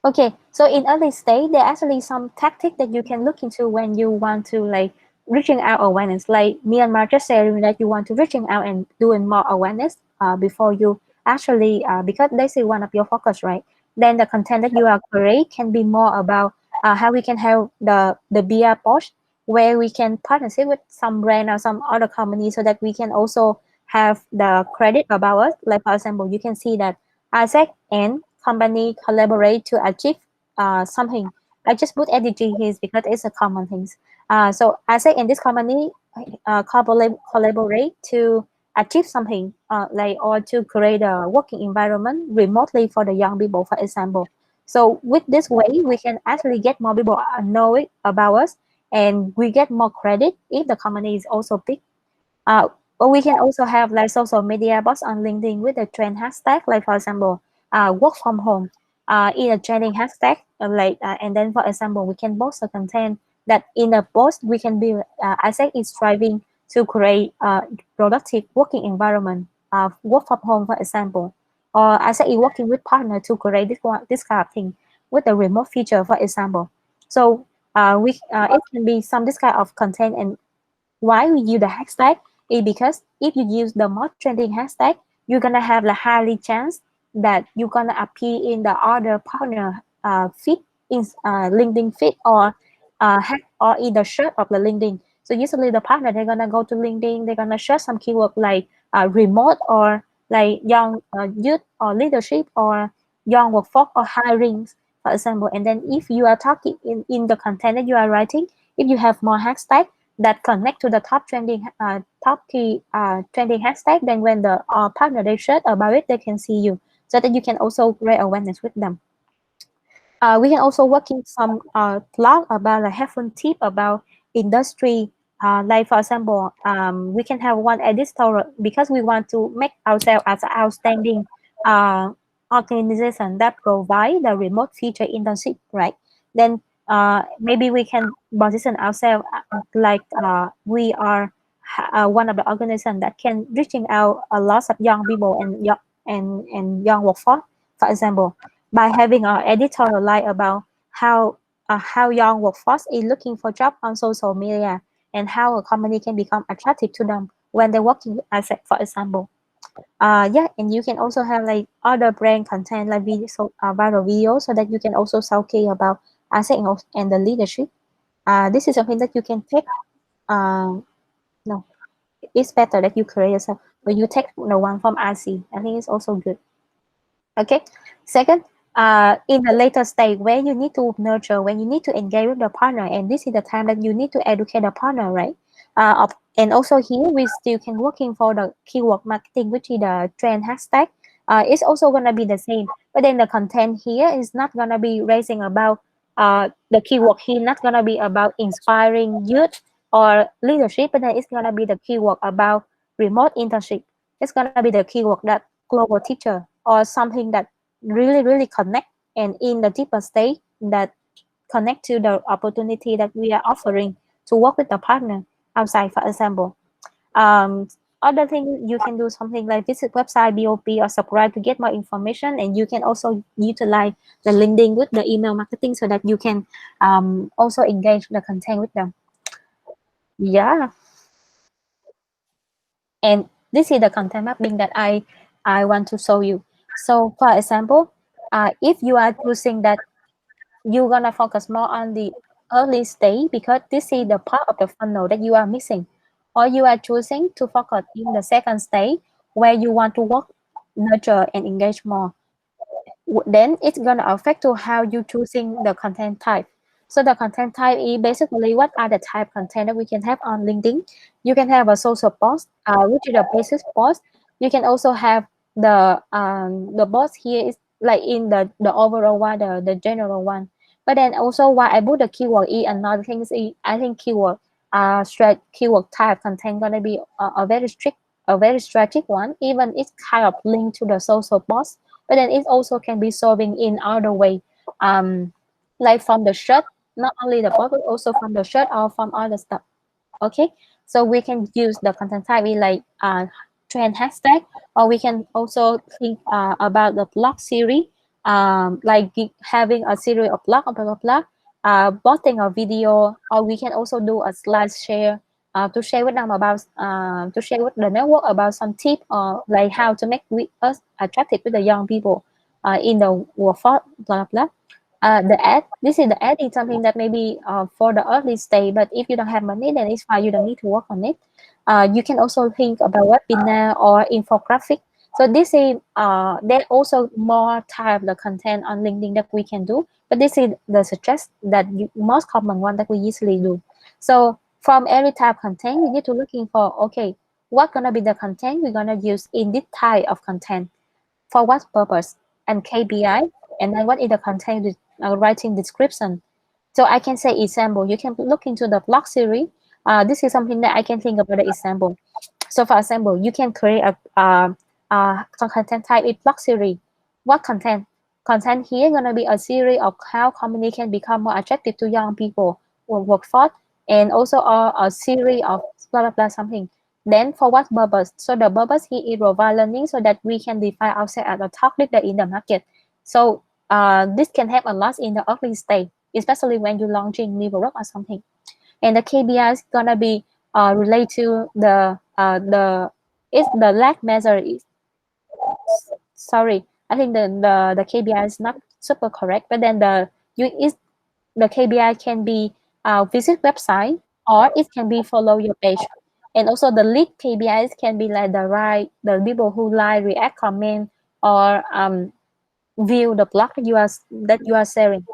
Okay, so in early stage, there are actually some tactic that you can look into when you want to like reaching out awareness. Like Myanmar just saying that you want to reaching out and doing more awareness before you actually because this is one of your focus, right? Then the content that you are create can be more about how we can have the BR post where we can partnership with some brand or some other company so that we can also have the credit about us. Like for example, you can see that Isaac and company collaborate to achieve something. I just put editing here because it's a common thing. So Isaac and this company collaborate to achieve something like or to create a working environment remotely for the young people, for example. So with this way, we can actually get more people know it about us, and we get more credit if the company is also big. uh, but we can also have like social media posts on LinkedIn with the trend hashtag, like for example, work from home, in a trending hashtag, and then for example, we can post a content that in a post we can be, Isaac is striving to create a productive working environment, work from home, for example, or Isaac is working with partner to create this kind of thing with the remote feature, for example. So it can be some this kind of content. And why we use the hashtag is because if you use the most trending hashtag, you're gonna have the highly chance that you're gonna appear in the other partner feed in LinkedIn feed or in the search of the LinkedIn. So usually the partner they're gonna go to LinkedIn, they're gonna search some keyword like remote or like young youth or leadership or young workforce or hiring, for example. And then if you are talking in the content that you are writing, if you have more hashtag that connect to the top key trending hashtag, then when the partner they search about it, they can see you, so that you can also raise awareness with them. We can also work in some blog about a helpful tip about industry. Like for example, we can have one editorial because we want to make ourselves as an outstanding uh, organization that provide the remote feature internship, right? Then maybe we can position ourselves like we are one of the organization that can reaching out a lot of young people and young workforce, for example, by having an editorial line about how young workforce is looking for job on social media and how a company can become attractive to them when they're working with asset, for example. Yeah, and you can also have like other brand content like video, so viral videos, so that you can also showcase about asset and the leadership. This is something that you can take. No, it's better that you create yourself, but you take the one from RC. I think it's also good. Okay. Second, in the later stage where you need to nurture, when you need to engage with the partner, and this is the time that you need to educate the partner, right? And also here we still can working for the keyword marketing, which is the trend hashtag. It's also gonna be the same, but then the content here is not gonna be raising about the keyword here, not gonna be about inspiring youth or leadership, but then it's gonna be the keyword about remote internship. It's gonna be the keyword that global teacher or something that really connect and in the deeper state that connect to the opportunity that we are offering to work with the partner outside, for example. um, Other thing, you can do something like visit website BOP or subscribe to get more information, and you can also utilize the LinkedIn with the email marketing so that you can also engage the content with them. Yeah, and this is the content mapping that I want to show you. So for example, if you are choosing that you're gonna focus more on the early stage because this is the part of the funnel that you are missing, or you are choosing to focus in the second stage where you want to work, nurture, and engage more, then it's gonna affect to how you choosing the content type. So the content type is basically what are the type content that we can have on LinkedIn. You can have a social post, which is a basic post. You can also have the post here is like in the overall one, the general one. But then also why I put the keyword is another thing is I think keyword keyword type content gonna be a very strategic one, even it's kind of linked to the social post, but then it also can be solving in other way, um like from the shirt, not only the box but also from the shirt or from other stuff. Okay, so we can use the content type we like trend hashtag, or we can also think about the blog series, like having a series of blog, blah blah blah, posting a video, or we can also do a slide share, to share with them about to share with the network about some tip or like how to make us attractive with the young people in the workforce, blah blah blah. The ad, this is the ad is something that maybe for the early stage, but if you don't have money, then it's fine. You don't need to work on it. You can also think about webinar or infographic. So this is there also more type the content on LinkedIn that we can do, but this is the suggest that most common one that we usually do. So from every type content, we need to looking for okay, what gonna be the content we're gonna use in this type of content, for what purpose, and KPI, and then what is the content writing description. So I can say example. You can look into the blog series. This is something that I can think about the example. So for example, you can create a content type in blog series. What content? Content here gonna be a series of how company can become more attractive to young people or workforce, and also a series of blah blah blah something. Then for what purpose? So the purpose here is provide learning so that we can define ourselves as a top leader in the market. So this can help a lot in the early stage, especially when you're launching new product or something. And the KPI is gonna be related to the it's the lag measure is, sorry, I think the KPI is not super correct, but then the you is the KPI can be visit website, or it can be follow your page, and also the lead KPIs can be like the people who like, react, comment, or view the blog that you are sharing.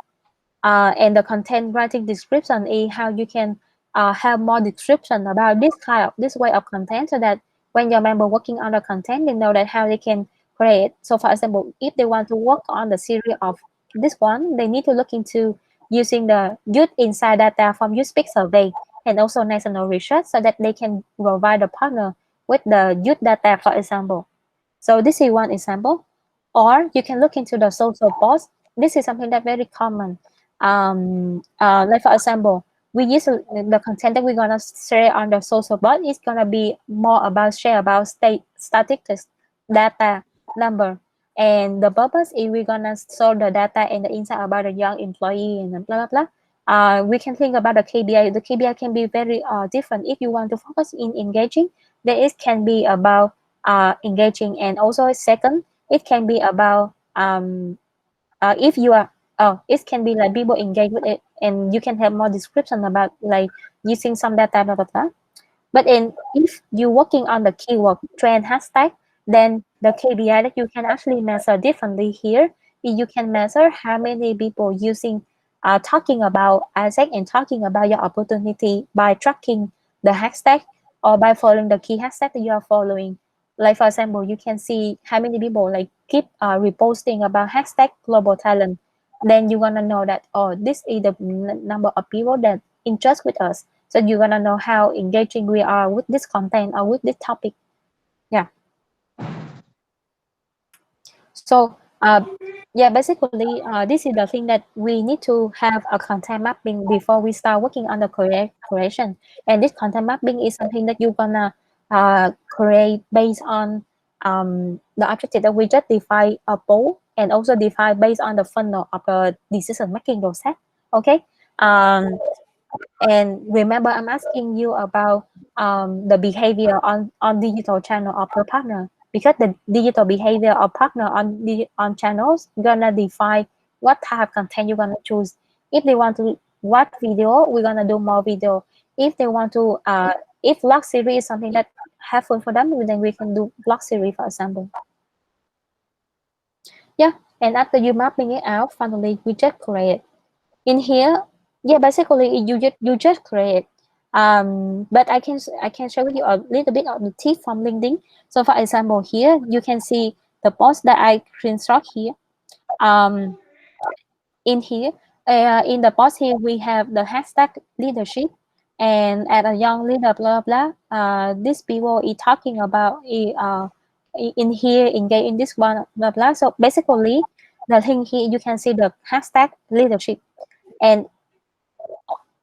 And the content writing description is how you can have more description about this way of content, so that when your member working on the content, they know that how they can create. So for example, if they want to work on the series of this one, they need to look into using the youth insight data from youth speak survey and also national research, so that they can provide the partner with the youth data, for example. So this is one example. Or you can look into the social post. This is something that very common. Like for example, we use the content that we're gonna share on the social post is gonna be more about share about state statistics, data, number, and the purpose is we're gonna show the data and the insight about the young employee and blah blah blah. We can think about the KPI. The KPI can be very different. If you want to focus in engaging, then it can be about engaging, and also second, it can be about if you are it can be like people engage with it, and you can have more description about like using some data, blah blah blah. But if you're working on the keyword trend hashtag, then the KPI that you can actually measure differently here you can measure how many people using talking about Isaac and talking about your opportunity by tracking the hashtag or by following the key hashtag that you are following. Like for example, you can see how many people like keep reposting about hashtag global talent. Then you're gonna know that, oh, this is the number of people that interest with us. So you're gonna know how engaging we are with this content or with this topic. Yeah. So yeah, basically this is the thing that we need to have a content mapping before we start working on the creation. And this content mapping is something that you're gonna create based on the objective that we just define a poll, and also define based on the funnel of the decision making process. Okay. um, and remember, I'm asking you about the behavior on digital channel of your partner, because the digital behavior of partner on channels gonna define what type of content you're gonna choose. If they want to watch video, we're gonna do more video. If they want to, if vlog series is something that helpful for them, then we can do vlog series, for example. Yeah, and after you mapping it out, finally we just create. In here, yeah, basically you just create. But I can share with you a little bit of the tip from LinkedIn. So for example, here you can see the post that I screenshot here. um in here, in the post here, we have the hashtag leadership, and at a young leader, blah blah blah. These people is talking about in here, engage in this one, blah blah. So basically, the thing here, you can see the hashtag leadership. And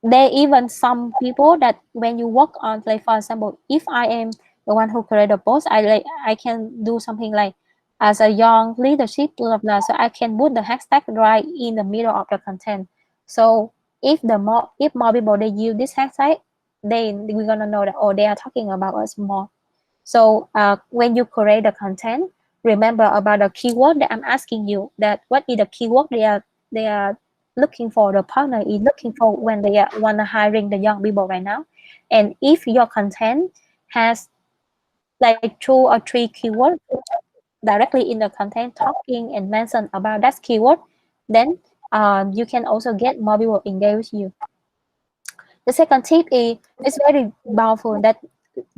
there even some people that when you work on, like for example, if I am the one who create a post, I can do something like as a young leadership, blah blah. So I can put the hashtag right in the middle of the content. So if more people they use this hashtag, then we're gonna know that, oh, they are talking about us more. So when you create the content, remember about the keyword that I'm asking you, that what is the keyword they are looking for, the partner is looking for when they are wanna hiring the young people right now. And if your content has like 2 or 3 keywords directly in the content talking and mention about that keyword, then you can also get more people engage with you. The second tip is it's very powerful that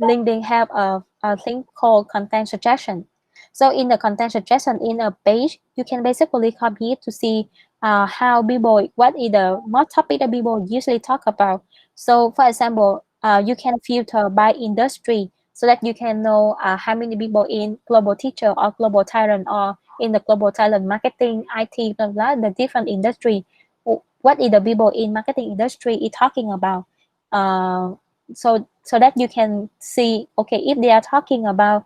LinkedIn have a thing called content suggestion. So in the content suggestion in a page, you can basically come here to see how people, what is the most topic that people usually talk about. So for example, you can filter by industry so that you can know how many people in global teacher or global talent or in the global talent marketing, IT, blah, blah, the different industry. What is the people in marketing industry is talking about. Uh, so that you can see, okay, if they are talking about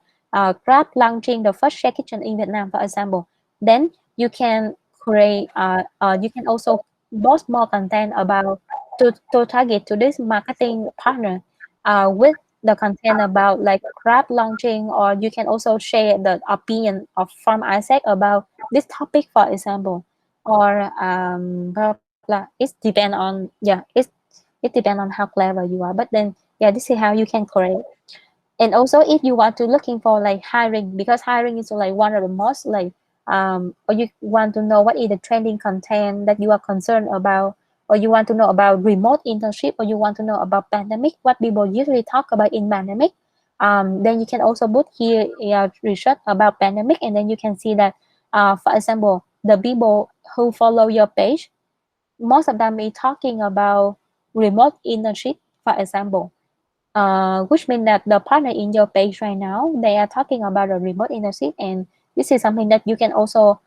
Grab launching the first share kitchen in Vietnam, for example, then you can create you can also post more content about to target to this marketing partner with the content about like Grab launching, or you can also share the opinion of from Isaac about this topic, for example, or blah blah. It depends on, yeah, it depends on how clever you are. But then, yeah, this is how you can create. And also, if you want to looking for like hiring, because hiring is like one of the most like or you want to know what is the trending content that you are concerned about, or you want to know about remote internship, or you want to know about pandemic, what people usually talk about in pandemic, then you can also put here research about pandemic, and then you can see that for example, the people who follow your page, most of them is talking about remote internship, for example, which means that the partner in your page right now, they are talking about a remote internship, and this is something that you can also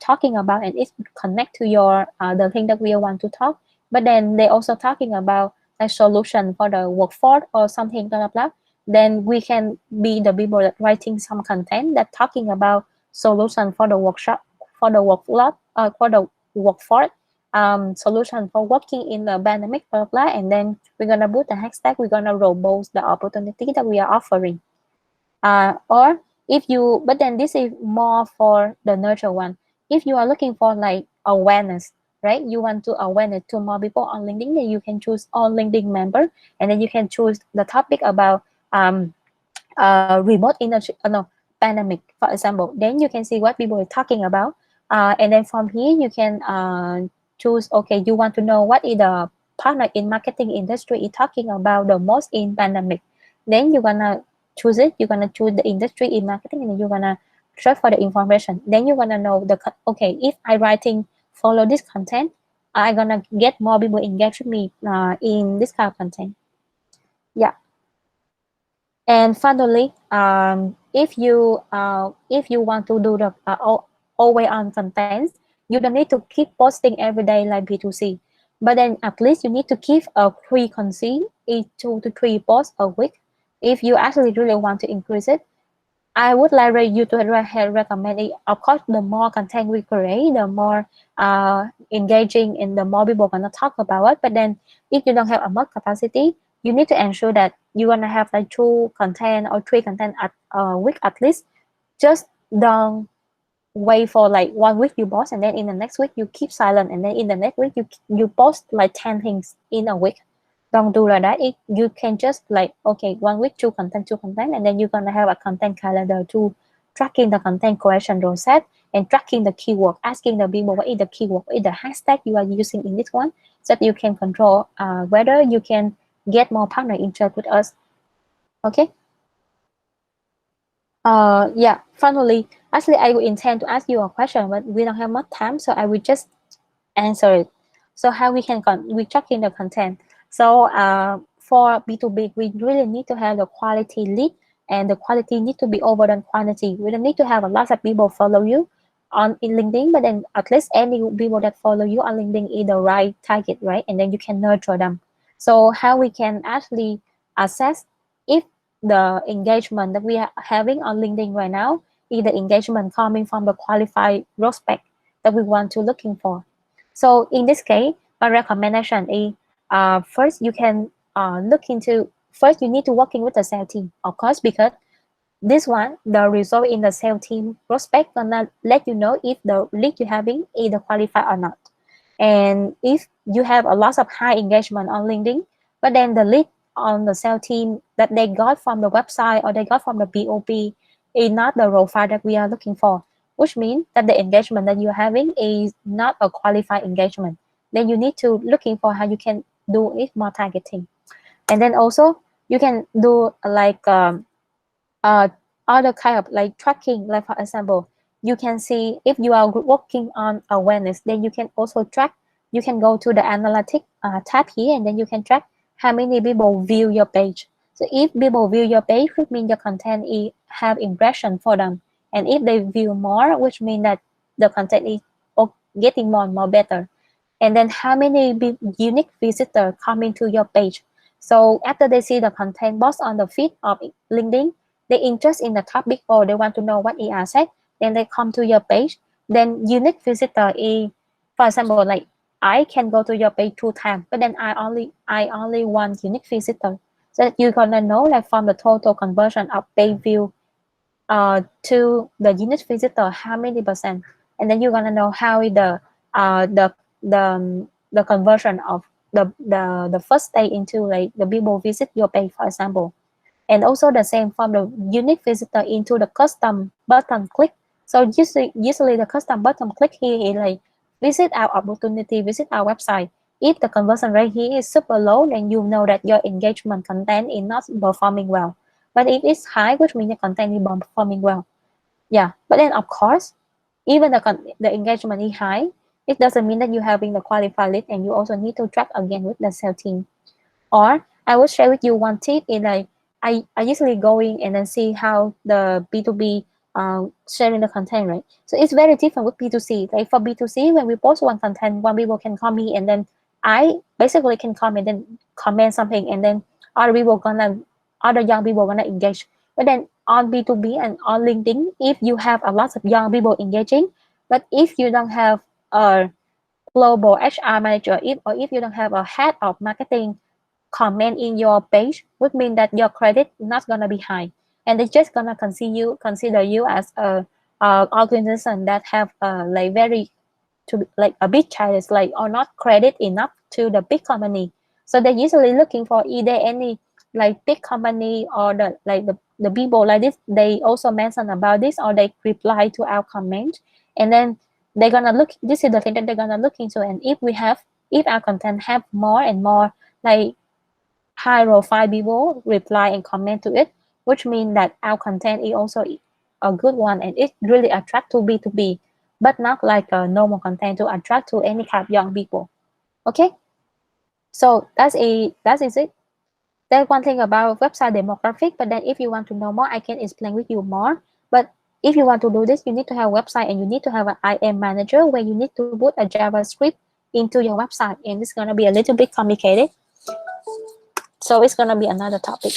talking about, and it connect to your the thing that we want to talk. But then they also talking about a solution for the workforce or something, blah blah blah. Then we can be the people that writing some content that talking about solution for the workshop, for the workload, for the workforce, solution for working in the pandemic, blah, blah, and then we're gonna put the hashtag, we're gonna robust the opportunity that we are offering. Or if you, but then this is more for the nurture one. If you are looking for like awareness, right? You want to awareness to more people on LinkedIn, then you can choose all LinkedIn member, and then you can choose the topic about remote internship, no, pandemic, for example. Then you can see what people are talking about. And then from here you can choose, okay, you want to know what is the partner in marketing industry is talking about the most in pandemic. Then you're gonna choose it. You're gonna choose the industry in marketing, and you're gonna search for the information. Then you're gonna know okay, if I writing follow this content, I gonna get more people engage with me in this kind of content. Yeah. And finally, if you want to do the always on contents, you don't need to keep posting every day like B2C. But then at least you need to keep a frequency, 2 to 3 posts a week. If you actually really want to increase it, I would like you to recommend it. Of course, the more content we create, the more engaging and the more people gonna talk about it. But then, if you don't have a much capacity, you need to ensure that you're gonna have like 2 content or 3 content at a week at least. Just don't wait for like 1 week you post, and then in the next week you keep silent, and then in the next week you post like 10 things in a week. Don't do like that. You can just like, okay, 1 week 2 content, and then you're gonna have a content calendar to tracking the content creation process and tracking the keyword, asking the people what is the keyword, what is the hashtag you are using in this one, so that you can control whether you can get more partner interested with us. Okay. Yeah, finally, actually, I would intend to ask you a question, but we don't have much time, so I will just answer it. So how we can we check in the content. So for B2B, we really need to have the quality lead, and the quality need to be over than quantity. We don't need to have a lot of people follow you on in LinkedIn, but then at least any people that follow you on LinkedIn is the right target, right? And then you can nurture them. So how we can actually assess if the engagement that we are having on LinkedIn right now is the engagement coming from the qualified prospect that we want to looking for. So in this case, my recommendation is first you can look into, first you need to working with the sales team, of course, because this one, the result in the sales team prospect gonna let you know if the lead you're having is qualified or not. And if you have a lot of high engagement on LinkedIn, but then the lead on the sales team that they got from the website or they got from the BOP is not the profile that we are looking for, which means that the engagement that you're having is not a qualified engagement. Then you need to looking for how you can do it more targeting. And then also you can do like uh, other kind of like tracking, like for example, you can see if you are working on awareness, then you can also track, you can go to the analytic tab here, and then you can track how many people view your page. So if people view your page, which means your content is have impression for them, and if they view more, which means that the content is getting more and more better. And then how many unique visitors coming to your page. So after they see the content post on the feed of LinkedIn, they interest in the topic or they want to know what ER said, then they come to your page. Then unique visitor is, for example, like I can go to your page 2 times, but then I only want unique visitor. So you're gonna know like from the total conversion of page view to the unique visitor how many percent, and then you're gonna know how is uh, the the conversion of the first day into like the people visit your page, for example. And also the same from the unique visitor into the custom button click. So usually the custom button click here is like visit our opportunity, visit our website. If the conversion rate here is super low, then you know that your engagement content is not performing well. But if it's high, which means the content is performing well. Yeah, but then of course, even the engagement is high, it doesn't mean that you're having the qualified lead, and you also need to track again with the sales team. Or I will share with you one tip is like I usually go in and then see how the B2B sharing the content, right? So it's very different with B2C. Like for B2C, when we post one content, one people can comment, and then I basically can comment and comment something, and then other people gonna other young people gonna engage. But then on B2B and on LinkedIn, if you have a lot of young people engaging, but if you don't have a global HR manager, if you don't have a head of marketing comment in your page, would mean that your credit not gonna be high, and they're just gonna consider you as a organization that have like very to like a big challenge, like or not credit enough to the big company. So they're usually looking for either any like big company or the people like this. They also mention about this or they reply to our comment, and then they're gonna look, this is the thing that they're gonna look into. And if our content have more and more like high profile people reply and comment to it, which means that our content is also a good one, and it really attract to B2B, but not like a normal content to attract to any kind of young people. Okay, so that is it. That's one thing about website demographic. But then if you want to know more, I can explain with you more. But if you want to do this, you need to have a website, and you need to have an IM manager where you need to put a JavaScript into your website, and it's gonna be a little bit complicated. So it's gonna be another topic.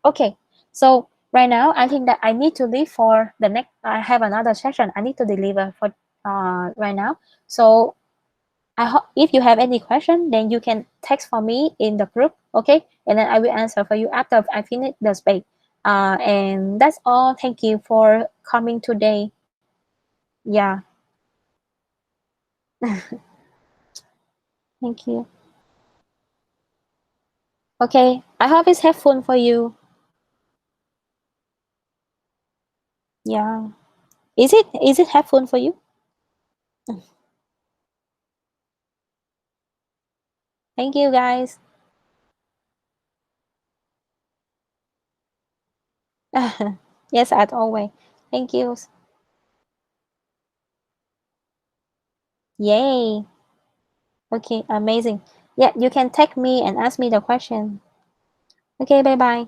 Okay, so right now I think that I need to leave for the next. I have another session I need to deliver for right now. So I hope if you have any question, then you can text for me in the group, okay? And then I will answer for you after I finish the space. And that's all. Thank you for coming today. Yeah, thank you. Okay, I hope it's helpful for you. Yeah, is it helpful for you? Thank you, guys. Yes, as always. Thank you. Yay. Okay, amazing. Yeah, you can text me and ask me the question. Okay, bye bye.